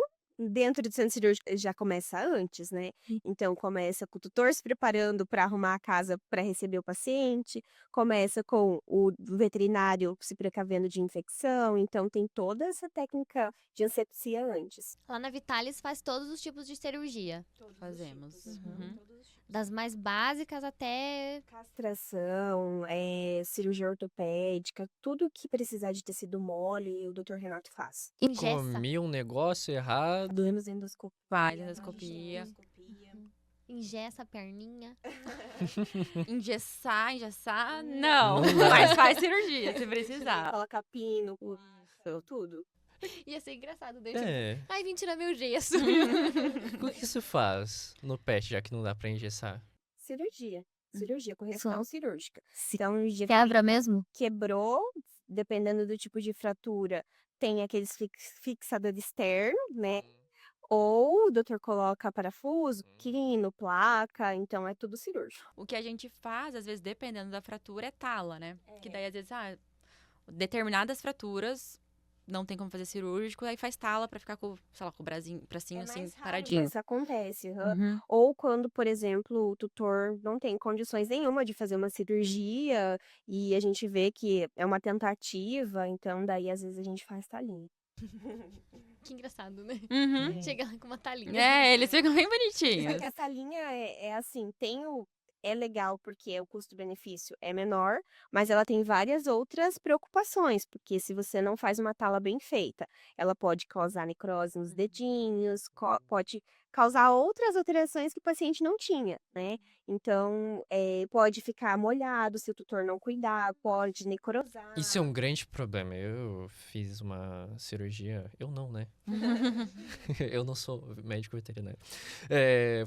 dentro do centro cirúrgico, já começa antes, né? Então, começa com o tutor se preparando para arrumar a casa para receber o paciente, começa com o veterinário se precavendo de infecção, então tem toda essa técnica de asepsia antes. Lá na Vitalis faz todos os tipos de cirurgia. Fazemos. Uhum. Das mais básicas até... Castração, cirurgia ortopédica, tudo que precisar de tecido mole, o Dr. Renato faz. Ingessa. Comi um negócio errado. Fazemos endoscopia. Faz endoscopia. Engessa a perninha. Engessar, não. Não dá. Mas faz cirurgia, se precisar. Coloca pino, tudo. Ia ser engraçado, deixa. É. Vim tirar meu gesso. O que isso faz no pet, já que não dá pra engessar? Cirurgia, correção cirúrgica. Então, Quebra mesmo? quebrou, dependendo do tipo de fratura, tem aqueles fixador externo, né? Ou o doutor coloca parafuso, quino, placa, então é tudo cirúrgico. O que a gente faz, às vezes, dependendo da fratura, é tala, né? Que daí, às vezes, determinadas fraturas não tem como fazer cirúrgico, aí faz tala pra ficar com, sei lá, com o bracinho assim, paradinho. Isso acontece. Uhum. Ou quando, por exemplo, o tutor não tem condições nenhuma de fazer uma cirurgia e a gente vê que é uma tentativa, então daí às vezes a gente faz talinha. Que engraçado, né? Uhum. Chega lá com uma talinha. É, eles ficam bem Só bonitinhos. que essa linha é assim, é legal porque o custo-benefício é menor, mas ela tem várias outras preocupações, porque se você não faz uma tala bem feita, ela pode causar necrose nos dedinhos, pode causar outras alterações que o paciente não tinha, né? Então, pode ficar molhado se o tutor não cuidar, pode necrosar. Isso é um grande problema. Eu fiz uma cirurgia. Eu não, né? Eu não sou médico veterinário.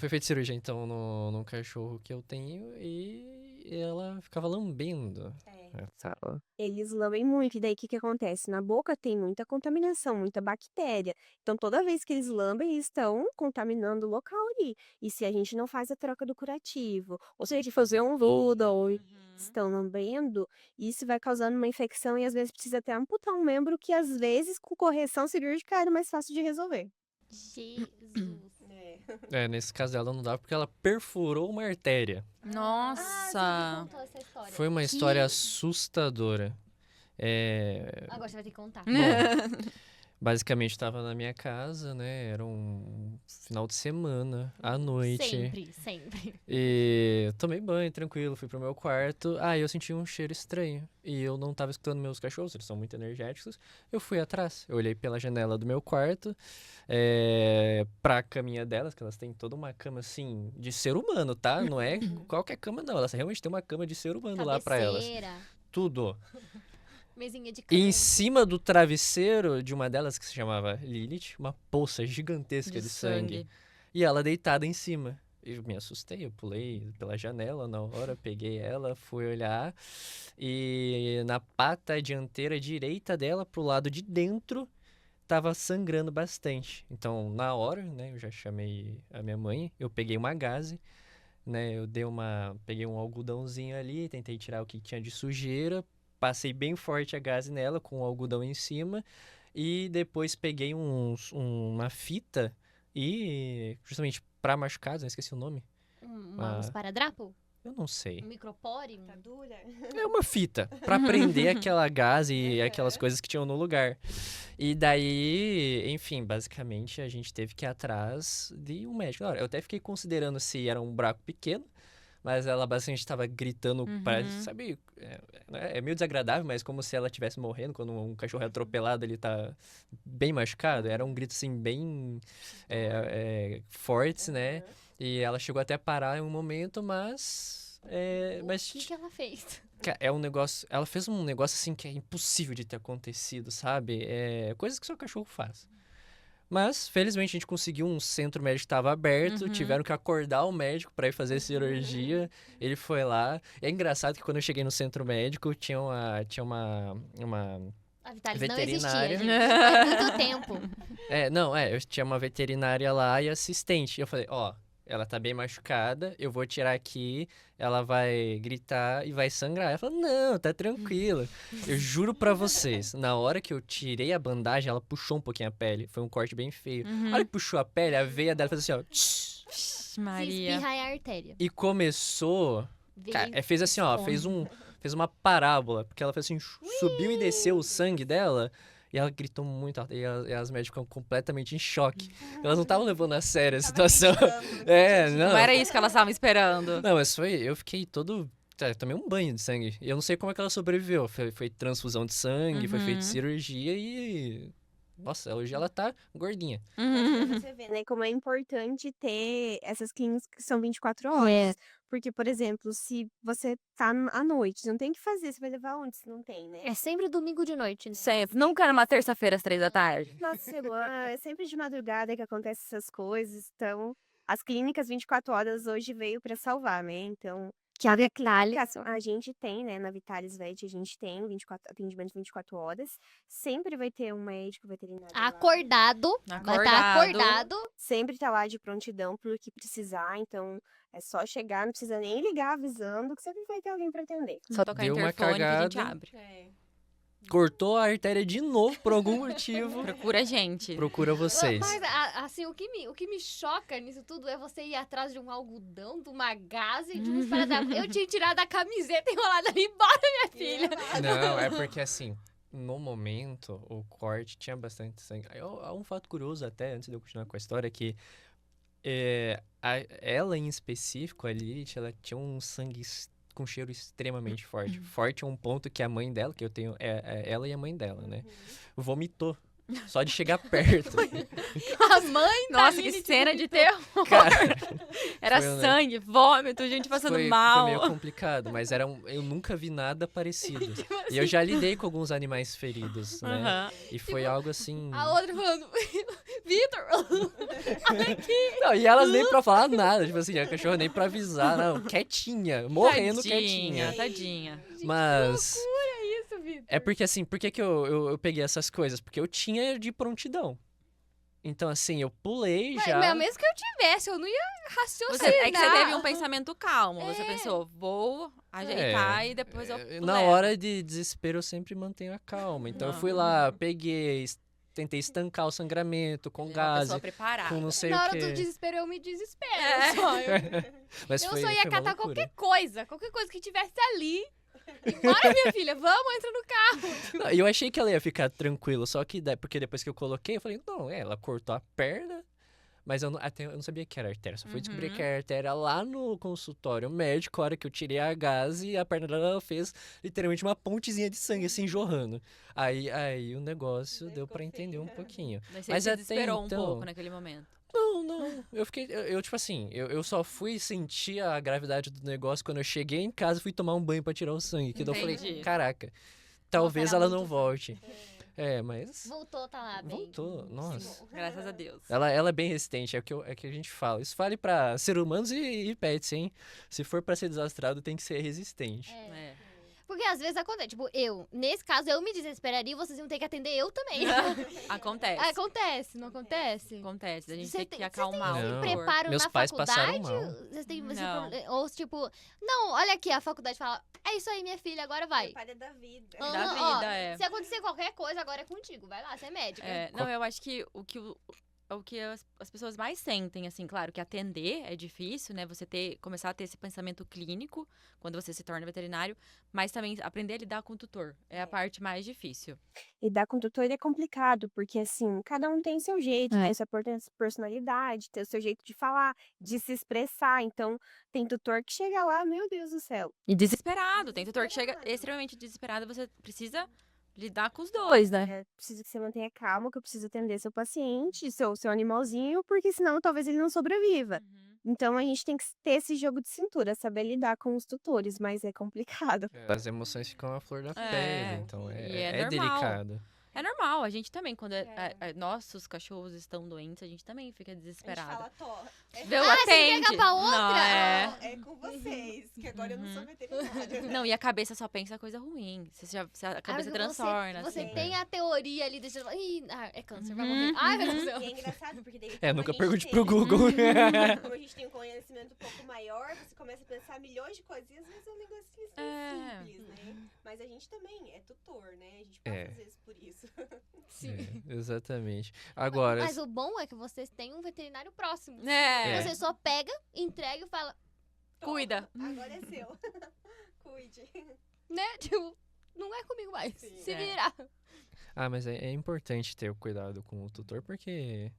Foi feita cirurgia, então, no cachorro que eu tenho e ela ficava lambendo a tala. Eles lambem muito, e daí o que acontece? Na boca tem muita contaminação, muita bactéria. Então, toda vez que eles lambem, eles estão contaminando o local ali. E se a gente não faz a troca do curativo, ou se a gente fazer um doodle, estão lambendo, isso vai causando uma infecção e às vezes precisa até amputar um membro que às vezes com correção cirúrgica era mais fácil de resolver. Jesus. Nesse caso dela não dá porque ela perfurou uma artéria. Nossa. Você me contou essa história. Foi uma história assustadora. Agora você vai ter que contar. Bom, basicamente estava na minha casa, né? Era um final de semana, à noite. Sempre. E tomei banho, tranquilo, fui pro meu quarto. Aí eu senti um cheiro estranho. E eu não tava escutando meus cachorros, eles são muito energéticos. Eu fui atrás, eu olhei pela janela do meu quarto, pra caminha delas, que elas têm toda uma cama, assim, de ser humano, tá? Não é qualquer cama, não. Elas realmente têm uma cama de ser humano lá pra elas. Cabeceira, Tudo. mesinha de E cama. em cima do travesseiro de uma delas, que se chamava Lilith, uma poça gigantesca de sangue. E ela deitada em cima. Eu me assustei, eu pulei pela janela na hora, peguei ela, fui olhar. E na pata dianteira direita dela, pro lado de dentro, tava sangrando bastante. Então, na hora, né, eu já chamei a minha mãe, eu peguei uma gaze, né, peguei um algodãozinho ali, tentei tirar o que tinha de sujeira, passei bem forte a gaze nela com o algodão em cima e depois peguei uma fita e justamente para machucados, eu esqueci o nome. Um esparadrapo? Eu não sei. Um micropore? Tá dura? É uma fita para prender aquela gaze e aquelas coisas que tinham no lugar. E daí, enfim, basicamente a gente teve que ir atrás de um médico. Eu até fiquei considerando se era um buraco pequeno, mas ela basicamente estava gritando, sabe? É meio desagradável, mas como se ela estivesse morrendo quando um cachorro é atropelado, ele tá bem machucado. Era um grito assim bem forte, né? E ela chegou até a parar em um momento, mas O que ela fez? é um negócio. Ela fez um negócio assim que é impossível de ter acontecido, sabe? Coisas que seu cachorro faz. Mas, felizmente, a gente conseguiu um centro médico que estava aberto. Tiveram que acordar o médico para ir fazer cirurgia. Ele foi lá. É engraçado que quando eu cheguei no centro médico, tinha uma A Vitalis não existia, veterinária. gente. Faz muito tempo. Eu tinha uma veterinária lá e assistente. Eu falei, ela tá bem machucada, eu vou tirar aqui, ela vai gritar e vai sangrar. Ela falou, não, tá tranquilo. Eu juro pra vocês, na hora que eu tirei a bandagem, ela puxou um pouquinho a pele. Foi um corte bem feio. A hora que puxou a pele, a veia dela fez assim, ó. Tsh, Se Maria. espirrar é a artéria. e começou... Cara, fez assim, ó, fez uma parábola, porque ela fez assim, subiu e desceu o sangue dela, e ela gritou muito alto, e as médicas ficaram completamente em choque. Elas não estavam levando a sério a situação. Não. Não era isso que elas estavam esperando. Não, mas eu fiquei todo... Eu tomei um banho de sangue, e eu não sei como é que ela sobreviveu. Foi transfusão de sangue, foi feita cirurgia e... Nossa, hoje ela tá gordinha. Pra você ver, né, como é importante ter essas clínicas que são 24 horas. Porque, por exemplo, se você tá à noite, você não tem o que fazer, você vai levar onde se não tem, né? É sempre domingo de noite, né? Sempre. Nunca numa terça-feira às 3 da tarde. Nossa semana, é sempre de madrugada que acontecem essas coisas. Então, as clínicas 24 horas hoje veio pra salvar, né? Então, Que a Vitalis... a gente tem, né, na Vitalis Vet, a gente tem atendimento 24 horas. Sempre vai ter um médico veterinário lá. Acordado. Vai estar acordado. Sempre tá lá de prontidão pro que precisar. Então, é só chegar, não precisa nem ligar avisando, que sempre vai ter alguém pra atender. Só tocar Deu uma interfone que a gente cagada. abre. Cortou a artéria de novo por algum motivo. Procura a gente. Procura vocês. Mas, assim, o que me choca nisso tudo é você ir atrás de um algodão, de uma gaze, de um esparadrapo. Eu tinha tirado a camiseta enrolada ali embora, minha filha. Não, é porque assim, no momento, o corte tinha bastante sangue. Há um fato curioso até, antes de eu continuar com a história, que ela em específico, a Lilith, ela tinha um sangue com cheiro extremamente forte. Forte a um ponto que a mãe dela, que eu tenho, é ela e a mãe dela, né? Vomitou. Só de chegar perto. A mãe da Nossa, que Lilith cena de terror. Cara, Era Foi, né? sangue, vômito, gente passando foi mal. meio complicado, mas eu nunca vi nada parecido. Tipo E eu já lidei com alguns animais feridos, né? Aham. E foi algo assim... A outra falando, Vitor! Não, e elas nem pra falar nada, tipo assim, a cachorra nem pra avisar, não, quietinha, morrendo quietinha. Tadinha. Mas É isso, Vitor. é porque assim, por que que eu peguei essas coisas? Porque eu tinha de prontidão. Então assim, eu pulei já. Mas mesmo que eu tivesse, eu não ia raciocinar. É que você teve um pensamento calmo. Você pensou, vou ajeitar e depois eu Na levo. hora de desespero eu sempre mantenho a calma. Então eu fui lá, peguei, tentei estancar o sangramento com Uma gás, pessoa preparada. com não sei Na o hora quê. do desespero, eu me desespero. É. Mas Eu foi, só ia foi uma catar loucura. qualquer coisa que tivesse ali. E bora, minha filha, vamos, entra no carro. Não, eu achei que ela ia ficar tranquila, só que porque depois que eu coloquei, eu falei, não, ela cortou a perna, mas eu não sabia que era artéria. Só fui descobrir que era artéria lá no consultório médico, a hora que eu tirei a gase e a perna dela fez literalmente uma pontezinha de sangue, assim, jorrando. Aí o negócio deu pra entender um pouquinho. Mas você Mas se até desesperou um então- pouco naquele momento. Não, eu fiquei, tipo assim, eu só fui sentir a gravidade do negócio quando eu cheguei em casa e fui tomar um banho pra tirar o sangue, que daí eu falei, Entendi. caraca, talvez parar ela muito não o volte. mas... Voltou, tá lá, bem. Voltou, nossa. Graças a Deus. Ela é bem resistente, é o que a gente fala. Isso vale pra ser humanos e pets, hein? Se for pra ser desastrado, tem que ser resistente. É. Porque às vezes acontece, tipo, nesse caso, eu me desesperaria e vocês iam ter que atender eu também. Acontece. Acontece, não acontece? Acontece. A gente Cê tem tem- que cê tem acalmar Não. o Preparo Meus na pais faculdade? passaram mal. Vocês têm Não. ou tipo, não, olha aqui, a faculdade fala, é isso aí, minha filha, agora vai. Preparada da vida. Ah, Da ó, vida, é. Se acontecer qualquer coisa, agora é contigo, vai lá, você é médica. É, não, eu acho que o que as pessoas mais sentem, assim, claro, que atender é difícil, né? Você começar a ter esse pensamento clínico quando você se torna veterinário, mas também aprender a lidar com o tutor é a parte mais difícil. Lidar com tutor é complicado, porque assim, cada um tem seu jeito, tem sua personalidade, tem o seu jeito de falar, de se expressar. Então, tem tutor que chega lá, meu Deus do céu. E desesperado, tem tutor que chega extremamente desesperado, você precisa lidar com os dois, né? É preciso que você mantenha calma, que eu preciso atender seu paciente, seu animalzinho, porque senão talvez ele não sobreviva. Então, a gente tem que ter esse jogo de cintura, saber lidar com os tutores, mas é complicado. As emoções ficam à flor da É, pele, então e é é normal. delicado. É normal, a gente também, quando nossos cachorros estão doentes, a gente também fica A gente desesperado. fala, Tó, Viu? Ah, você Atende. pega pra outra? Não, é. é com vocês, que agora eu não sou veterinária. Não, e a cabeça só pensa coisa ruim. A cabeça transtorna. Você assim. tem a teoria ali, deixa eu... Ih, é câncer, vai Uhum, morrer. Ai, meu Deus do E céu. é engraçado, porque daí Nunca como a gente pergunte tem- pro Google. Como a gente tem um conhecimento um pouco maior, você começa a pensar milhões de coisas e às vezes é um negocinho assim, É. simples, né? Mas a gente também é tutor, né? A gente passa É. às vezes por isso. Exatamente. Agora, Mas o bom é que vocês têm um veterinário próximo. É. Você só pega, entrega e fala, Cuida. Agora é seu. Cuide. né? Tipo, não é comigo mais. Sim. Se É. virar. mas é importante ter o cuidado com o tutor, porque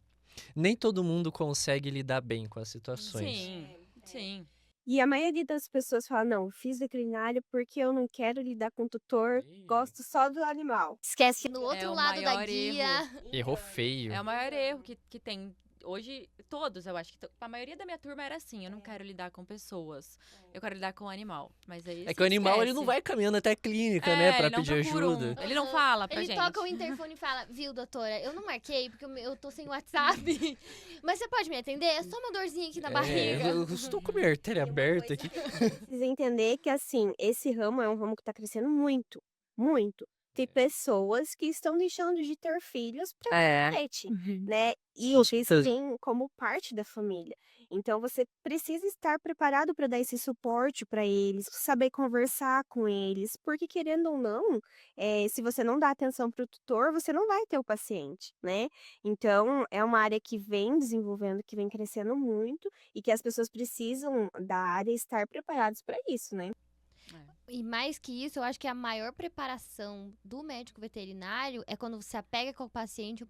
nem todo mundo consegue lidar bem com as situações. Sim, sim. E a maioria das pessoas fala, não, fiz veterinário porque eu não quero lidar com tutor, gosto só do animal. Esquece que no outro o lado da maior guia. Errou feio. É o maior erro que tem. Hoje, todos, eu acho que a maioria da minha turma era assim. Eu não quero lidar com pessoas. Eu quero lidar com o animal. Mas aí É você que o animal ele esquece. não vai caminhando até a clínica, né, pra ele não pedir procura ajuda. Ele não fala pra Ele gente. toca o interfone e fala, viu, doutora, eu não marquei porque eu tô sem WhatsApp. Mas você pode me atender? É só uma dorzinha aqui na barriga. Eu estou com a minha artéria E uma aberta coisa- aqui. Precisa entender que, assim, esse ramo é um ramo que tá crescendo muito, muito. Tem pessoas que estão deixando de ter filhos pra pet, né? E eles têm como parte da família. Então, você precisa estar preparado para dar esse suporte para eles, saber conversar com eles, porque querendo ou não, se você não dá atenção para o tutor, você não vai ter o paciente, né? Então, é uma área que vem desenvolvendo, que vem crescendo muito e que as pessoas precisam da área estar preparadas para isso, né? E mais que isso, eu acho que a maior preparação do médico veterinário é quando você apega com o paciente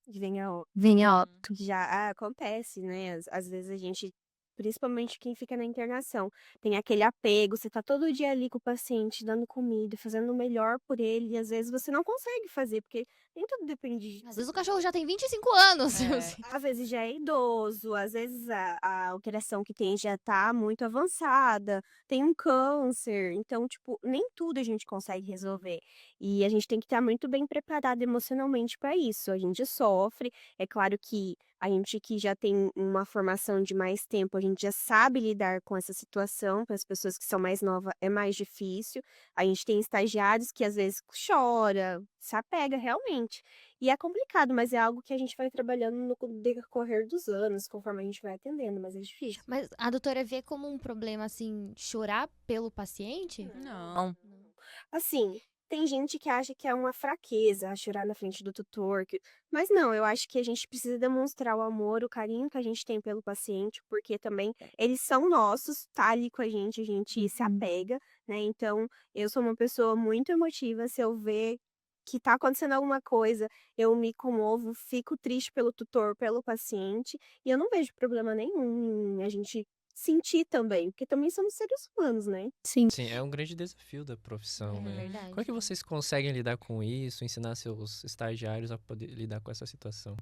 Vem a Uhum. óbito. Já acontece, né? Às vezes a gente, principalmente quem fica na internação, tem aquele apego, você tá todo dia ali com o paciente, dando comida, fazendo o melhor por ele, e às vezes você não consegue fazer, porque nem tudo depende de Às vezes o cachorro já tem 25 anos. É. assim. às vezes já é idoso, às vezes a alteração que tem já tá muito avançada, tem um câncer, então, tipo, nem tudo a gente consegue resolver. E a gente tem que estar muito bem preparado emocionalmente para isso. A gente sofre, é claro que a gente que já tem uma formação de mais tempo, a gente já sabe lidar com essa situação, para as pessoas que são mais novas é mais difícil. A gente tem estagiários que às vezes chora, se apega realmente. E é complicado, mas é algo que a gente vai trabalhando no decorrer dos anos, conforme a gente vai atendendo, mas é difícil. Mas a doutora vê como um problema, assim, chorar pelo paciente? Não. Assim, tem gente que acha que é uma fraqueza chorar na frente do tutor, mas não, eu acho que a gente precisa demonstrar o amor, o carinho que a gente tem pelo paciente, porque também eles são nossos, tá ali com a gente se apega, né? Então, eu sou uma pessoa muito emotiva, se eu ver que tá acontecendo alguma coisa, eu me comovo, fico triste pelo tutor, pelo paciente, e eu não vejo problema nenhum em a gente sentir também, porque também somos seres humanos, né? Sim. Sim, é um grande desafio da profissão, É né? verdade. Como é que vocês conseguem lidar com isso, ensinar seus estagiários a poder lidar com essa situação?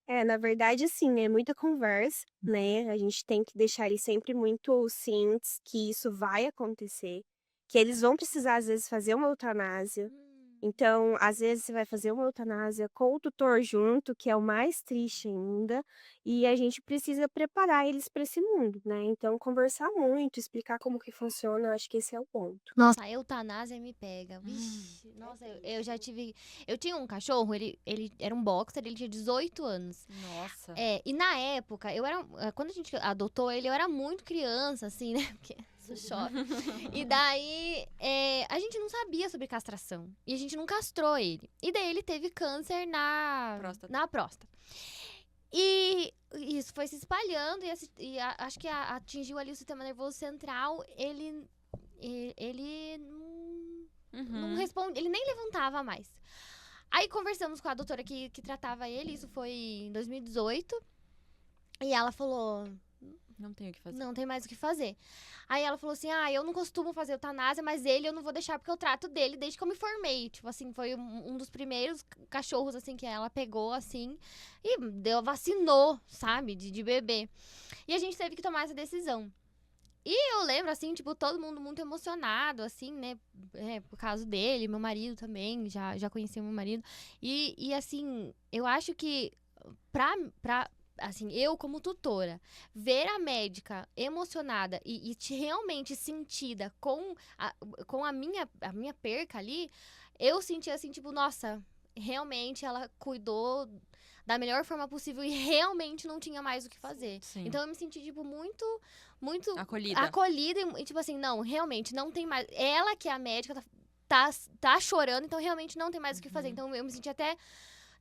É, na verdade, assim, é muita conversa, né? A gente tem que deixar eles sempre muito cientes que isso vai acontecer, que eles vão precisar, às vezes, fazer uma eutanásia. Então, às vezes, você vai fazer uma eutanásia com o tutor junto, que é o mais triste ainda, e a gente precisa preparar eles para esse mundo, né? Então, conversar muito, explicar como que funciona, eu acho que esse é o ponto. Nossa, a eutanásia me pega. Vixe, nossa, eu já tive. Eu tinha um cachorro, ele era um boxer, ele tinha 18 anos. Nossa. É, e na época, quando a gente adotou ele, eu era muito criança, assim, né? Porque isso chove. E daí, a gente não sabia sobre castração. E a gente não castrou ele. E daí ele teve câncer Próstata. na próstata. E isso foi se espalhando acho que atingiu ali o sistema nervoso central. Ele não Uhum. responde, ele nem levantava mais. Aí conversamos com a doutora que tratava ele, isso foi em 2018. E ela falou: Não tenho o que fazer. não tem mais o que fazer. Aí ela falou assim: eu não costumo fazer eutanásia, mas ele eu não vou deixar porque eu trato dele desde que eu me formei. Tipo assim, foi um dos primeiros cachorros, assim, que ela pegou, assim, e vacinou, sabe, de bebê. E a gente teve que tomar essa decisão. E eu lembro, assim, tipo, todo mundo muito emocionado, assim, né, por causa dele, meu marido também, já conhecia meu marido. E assim, eu acho que assim, eu como tutora, ver a médica emocionada e realmente sentida com a minha perca ali, eu senti assim, tipo, nossa, realmente ela cuidou da melhor forma possível e realmente não tinha mais o que fazer. Sim. Então eu me senti, tipo, muito Acolhida. acolhida e, tipo assim, não, realmente não tem mais. Ela que é a médica tá chorando, então realmente não tem mais o que fazer. Então eu me senti até.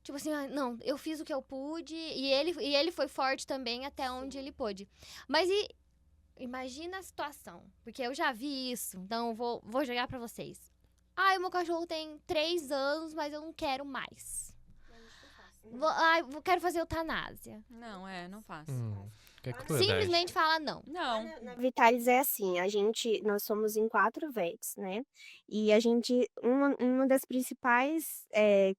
Tipo assim, não, eu fiz o que eu pude e ele foi forte também até onde ele pôde. Mas imagina a situação, porque eu já vi isso, então eu vou jogar pra vocês. O meu cachorro tem 3 anos, mas eu não quero mais. Eu quero fazer eutanásia. Não, não faço. Que crueldade. Simplesmente fala não. Não. Na Vitalis é assim, nós somos em 4 vets, né? E a gente, uma das principais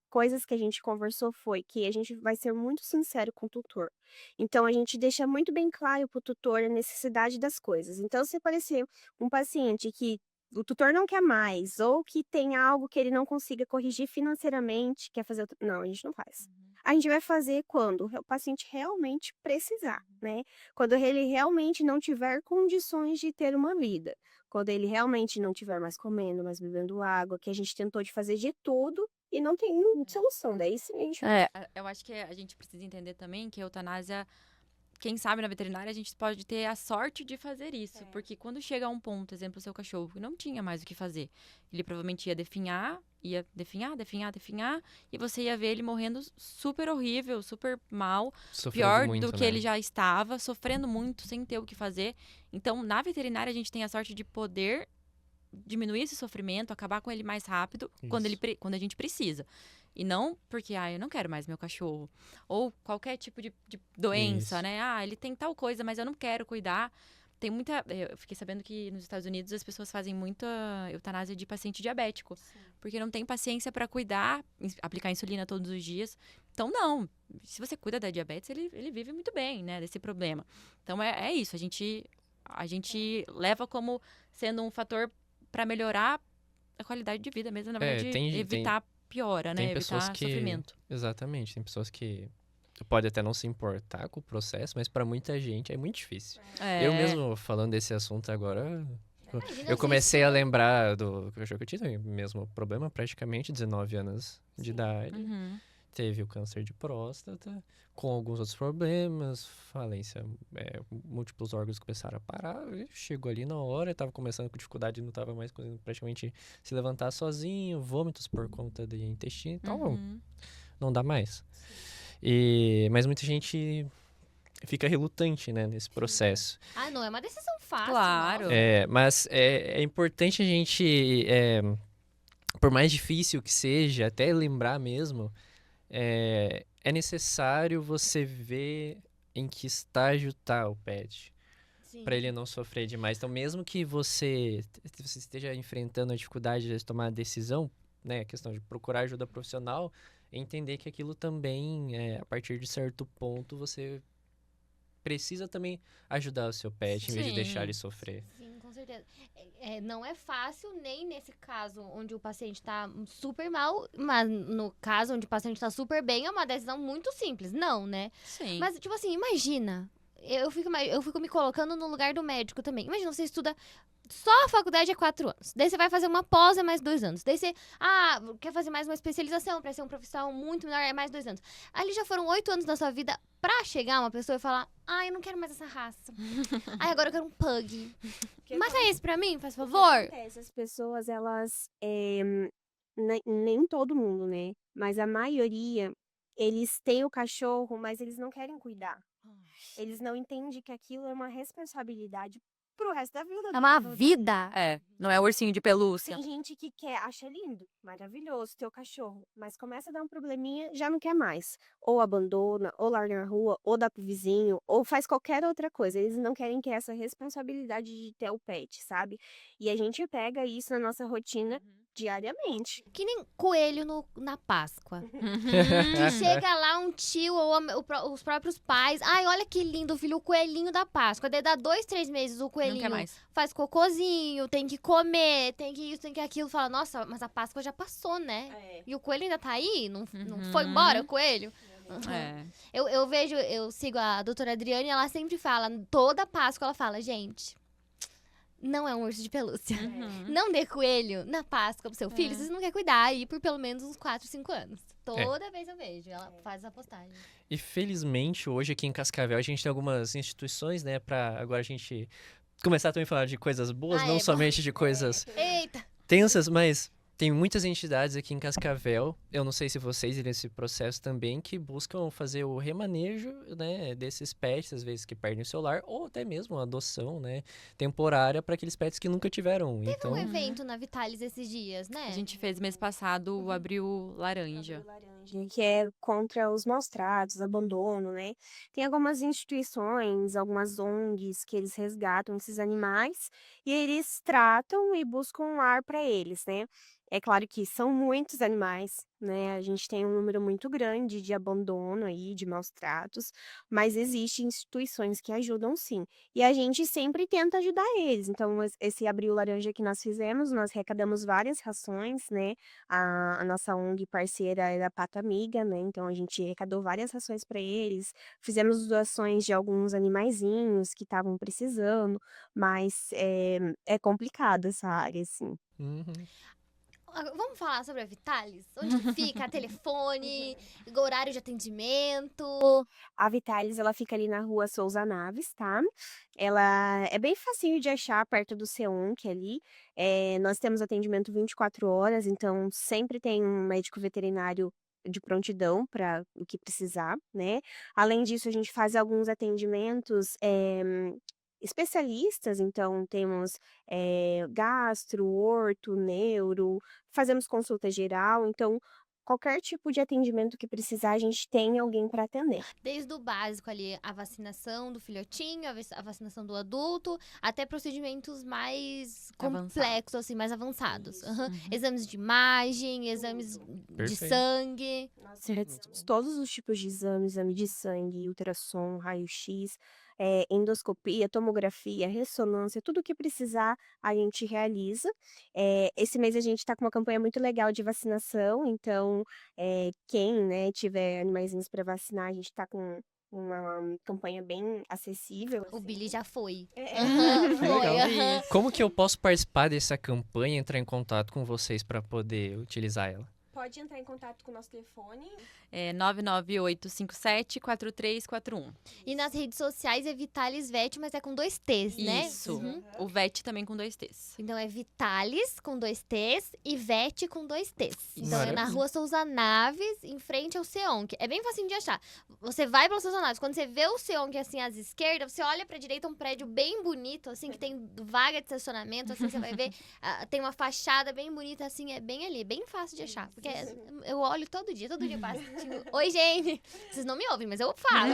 coisas que a gente conversou foi que a gente vai ser muito sincero com o tutor. Então, a gente deixa muito bem claro para o tutor a necessidade das coisas. Então, se aparecer um paciente que o tutor não quer mais, ou que tem algo que ele não consiga corrigir financeiramente, quer fazer. Não, a gente não faz. A gente vai fazer quando o paciente realmente precisar, né? Quando ele realmente não tiver condições de ter uma vida. Quando ele realmente não tiver mais comendo, mais bebendo água, que a gente tentou de fazer de tudo e não tem solução. Daí sim a gente Eu acho que a gente precisa entender também que a eutanásia quem sabe na veterinária a gente pode ter a sorte de fazer isso. Porque quando chega a um ponto, exemplo, o seu cachorro não tinha mais o que fazer. Ele provavelmente ia definhar, e você ia ver ele morrendo super horrível, super mal, Sofrendo pior muito, do que né? ele já estava, sofrendo muito, sem ter o que fazer. Então, na veterinária, a gente tem a sorte de poder diminuir esse sofrimento, acabar com ele mais rápido Isso. quando a gente precisa. E não porque, eu não quero mais meu cachorro. Ou qualquer tipo de doença, Isso. né? Ele tem tal coisa, mas eu não quero cuidar. Tem muita. Eu fiquei sabendo que nos Estados Unidos as pessoas fazem muita eutanásia de paciente diabético. Porque não tem paciência para cuidar, aplicar insulina todos os dias. Então, não. Se você cuida da diabetes, ele vive muito bem, né? Desse problema. Então, é isso. A gente leva como sendo um fator para melhorar a qualidade de vida mesmo, na verdade, evitar piora, né? Tem pessoas Evitar que... sofrimento. Exatamente, tem pessoas que pode até não se importar com o processo, mas pra muita gente é muito difícil. Eu mesmo falando desse assunto agora, Imagina eu você comecei a estuda- lembrar do cachorro que eu tive, o mesmo problema, praticamente 19 anos de idade. Uhum. Teve o câncer de próstata, com alguns outros problemas, falência, múltiplos órgãos começaram a parar, e chegou ali na hora, estava começando com dificuldade, não estava mais conseguindo praticamente se levantar sozinho, vômitos por conta de intestino, então Uhum. não dá mais. Mas muita gente fica relutante, né, nesse processo. Não é uma decisão fácil. Claro. nossa. Mas é importante a gente, por mais difícil que seja, até lembrar mesmo, é necessário você ver em que estágio tá o pet, Sim. para ele não sofrer demais. Então, mesmo que você esteja enfrentando a dificuldade de tomar a decisão, né, a questão de procurar ajuda profissional, entender que aquilo também, a partir de certo ponto, você precisa também ajudar o seu pet, em vez de deixar Sim. ele sofrer. Sim, com certeza. Não é fácil, nem nesse caso onde o paciente tá super mal, mas no caso onde o paciente tá super bem, é uma decisão muito simples. Não, né? Sim. Mas, tipo assim, imagina. Eu fico me colocando no lugar do médico também. Imagina, você estuda. Só a faculdade é 4 anos. Daí você vai fazer uma pós, é mais 2 anos. Daí você, quer fazer mais uma especialização pra ser um profissional muito melhor, é mais 2 anos. Ali já foram 8 anos da sua vida pra chegar uma pessoa e falar: eu não quero mais essa raça. Agora eu quero um pug. Mata esse pra mim, faz O que favor. acontece? As pessoas, elas, nem todo mundo, né? Mas a maioria, eles têm o cachorro, mas eles não querem cuidar. Eles não entendem que aquilo é uma responsabilidade pro resto da vida. É uma vida. Não é ursinho de pelúcia. Tem gente que acha lindo, maravilhoso, teu cachorro, mas começa a dar um probleminha, já não quer mais. Ou abandona, ou larga na rua, ou dá pro vizinho, ou faz qualquer outra coisa. Eles não querem ter essa responsabilidade de ter o pet, sabe? E a gente pega isso na nossa rotina diariamente. Que nem coelho na Páscoa. Uhum. Que chega lá um tio ou os próprios pais. Olha que lindo, filho, o coelhinho da Páscoa. Daí dá 2, 3 meses o Não coelhinho quer mais. faz cocôzinho, tem que comer, tem que isso, tem que aquilo. Fala, nossa, mas a Páscoa já passou, né? E o coelho ainda tá aí? Não foi embora o coelho? É. Eu sigo a doutora Adriane, ela sempre fala, toda Páscoa ela fala, gente, não é um urso de pelúcia. Uhum. Não dê coelho na Páscoa pro seu filho, se você não quer cuidar aí por pelo menos uns 4, 5 anos. Toda vez eu vejo, ela faz essa postagem. E felizmente, hoje aqui em Cascavel, a gente tem algumas instituições, né, pra agora a gente começar também a falar de coisas boas, não bom. somente de coisas Eita! tensas, mas tem muitas entidades aqui em Cascavel, eu não sei se vocês nesse processo também, que buscam fazer o remanejo, né, desses pets, às vezes que perdem o seu lar, ou até mesmo a adoção, né, temporária para aqueles pets que nunca tiveram. Teve Então, um evento na Vitalis esses dias, né? A gente fez mês passado o Abril Laranja. Que é contra os maus tratos, abandono, né? Tem algumas instituições, algumas ONGs que eles resgatam esses animais e eles tratam e buscam um lar para eles, né? É claro que são muitos animais, né? A gente tem um número muito grande de abandono aí, de maus tratos, mas existem instituições que ajudam sim. E a gente sempre tenta ajudar eles. Então, esse Abril Laranja que nós fizemos, nós arrecadamos várias rações, né? A nossa ONG parceira é da Pata Amiga, né? Então a gente arrecadou várias rações para eles, fizemos doações de alguns animaizinhos que estavam precisando, mas é complicado essa área, assim. uhum. Vamos falar sobre a Vitalis? Onde fica? Telefone, horário de atendimento. A Vitalis, ela fica ali na rua Souza Naves, tá? Ela é bem facinho de achar, perto do CEONC ali. Nós temos atendimento 24 horas, então sempre tem um médico veterinário de prontidão para o que precisar, né? Além disso, a gente faz alguns atendimentos especialistas, então temos gastro, orto, neuro, fazemos consulta geral, então qualquer tipo de atendimento que precisar, a gente tem alguém para atender. Desde o básico ali, a vacinação do filhotinho, a vacinação do adulto, até procedimentos mais complexos, assim, mais avançados. Aham. Exames de imagem, exames de Perfeito. sangue. Nós realizamos todos os tipos de exames, exame de sangue, ultrassom, raio-x, endoscopia, tomografia, ressonância, tudo o que precisar a gente realiza. Esse mês a gente está com uma campanha muito legal de vacinação, então quem, né, tiver animaizinhos para vacinar, a gente está com uma campanha bem acessível. O assim. Billy já foi. Aham, Que foi, legal. aham. Como que eu posso participar dessa campanha e entrar em contato com vocês para poder utilizar ela? Pode entrar em contato com o nosso telefone. 998574341. E nas redes sociais é Vitalis Vet, mas é com 2 T's, né? Isso. Uhum. O VET também com 2 T's. Então é Vitalis com 2 T's e Vet com 2 T's. Então é na Maravilha. rua Souza Naves, em frente ao CEONC. É bem facinho de achar. Você vai pela Souza Naves, quando você vê o CEONC assim à esquerda, você olha pra direita, um prédio bem bonito, assim, que tem vaga de estacionamento, assim, você vai ver, tem uma fachada bem bonita, assim, é bem ali, bem fácil de achar. Porque eu olho todo dia eu passo. Tipo, oi, gente! Vocês não me ouvem, mas eu falo.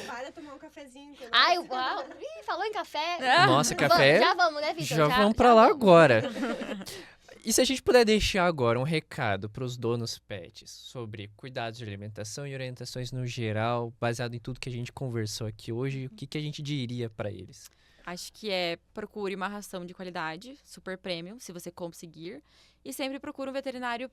Para tomar um cafezinho. Ai, uau! Ih, falou em café. Nossa, café. Já vamos, né, Vitor? Já vamos para lá vamos. agora. E se a gente puder deixar agora um recado para os donos pets sobre cuidados de alimentação e orientações no geral, baseado em tudo que a gente conversou aqui hoje, o que que a gente diria para eles? Acho que procure uma ração de qualidade, super premium, se você conseguir. E sempre procure um veterinário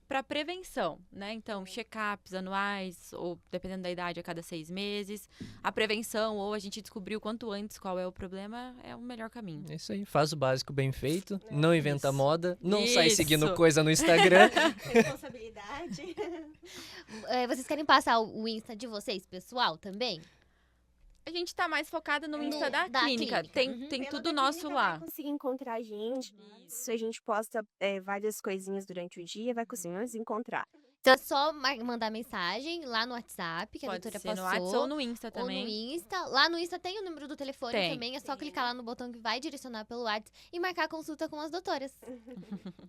para prevenção, né? Então, check-ups anuais, ou dependendo da idade, a cada 6 meses. A prevenção, ou a gente descobrir o quanto antes qual é o problema, é o melhor caminho. É isso aí, faz o básico bem feito, não inventa Isso. moda, não sai Isso. seguindo coisa no Instagram. Responsabilidade. Vocês querem passar o Insta de vocês, pessoal, também? A gente tá mais focada no Insta No- da da clínica. clínica. Tem, Uhum. tem Pela tudo da nosso clínica lá. Vai conseguir encontrar a gente. Isso, a gente posta várias coisinhas durante o dia, vai conseguir nos encontrar. Então é só mandar mensagem lá no WhatsApp, que a Pode doutora ser no passou. WhatsApp ou no Insta Ou também. no Insta. Lá no Insta tem o número do telefone Tem. também. É só clicar lá no botão que vai direcionar pelo WhatsApp e marcar a consulta com as doutoras.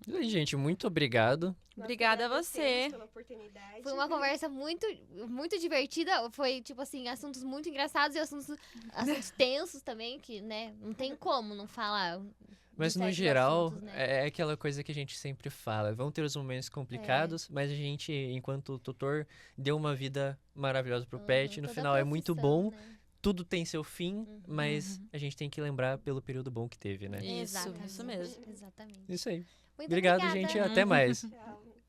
E aí, gente, muito obrigado. Obrigada a você. Pela oportunidade. Foi uma conversa muito, muito divertida. Foi, tipo assim, assuntos muito engraçados e assuntos tensos também, que, né, não tem como não falar. Mas de no certos geral, assuntos, né? é aquela coisa que a gente sempre fala. Vão ter os momentos complicados, mas a gente, enquanto tutor, deu uma vida maravilhosa pro pet. No Toda final é muito profissão, bom. né? Tudo tem seu fim, mas a gente tem que lembrar pelo período bom que teve, né? Isso Exatamente, mesmo. Exatamente. Isso aí. Muito Obrigado, obrigada. gente. Até mais. Tchau.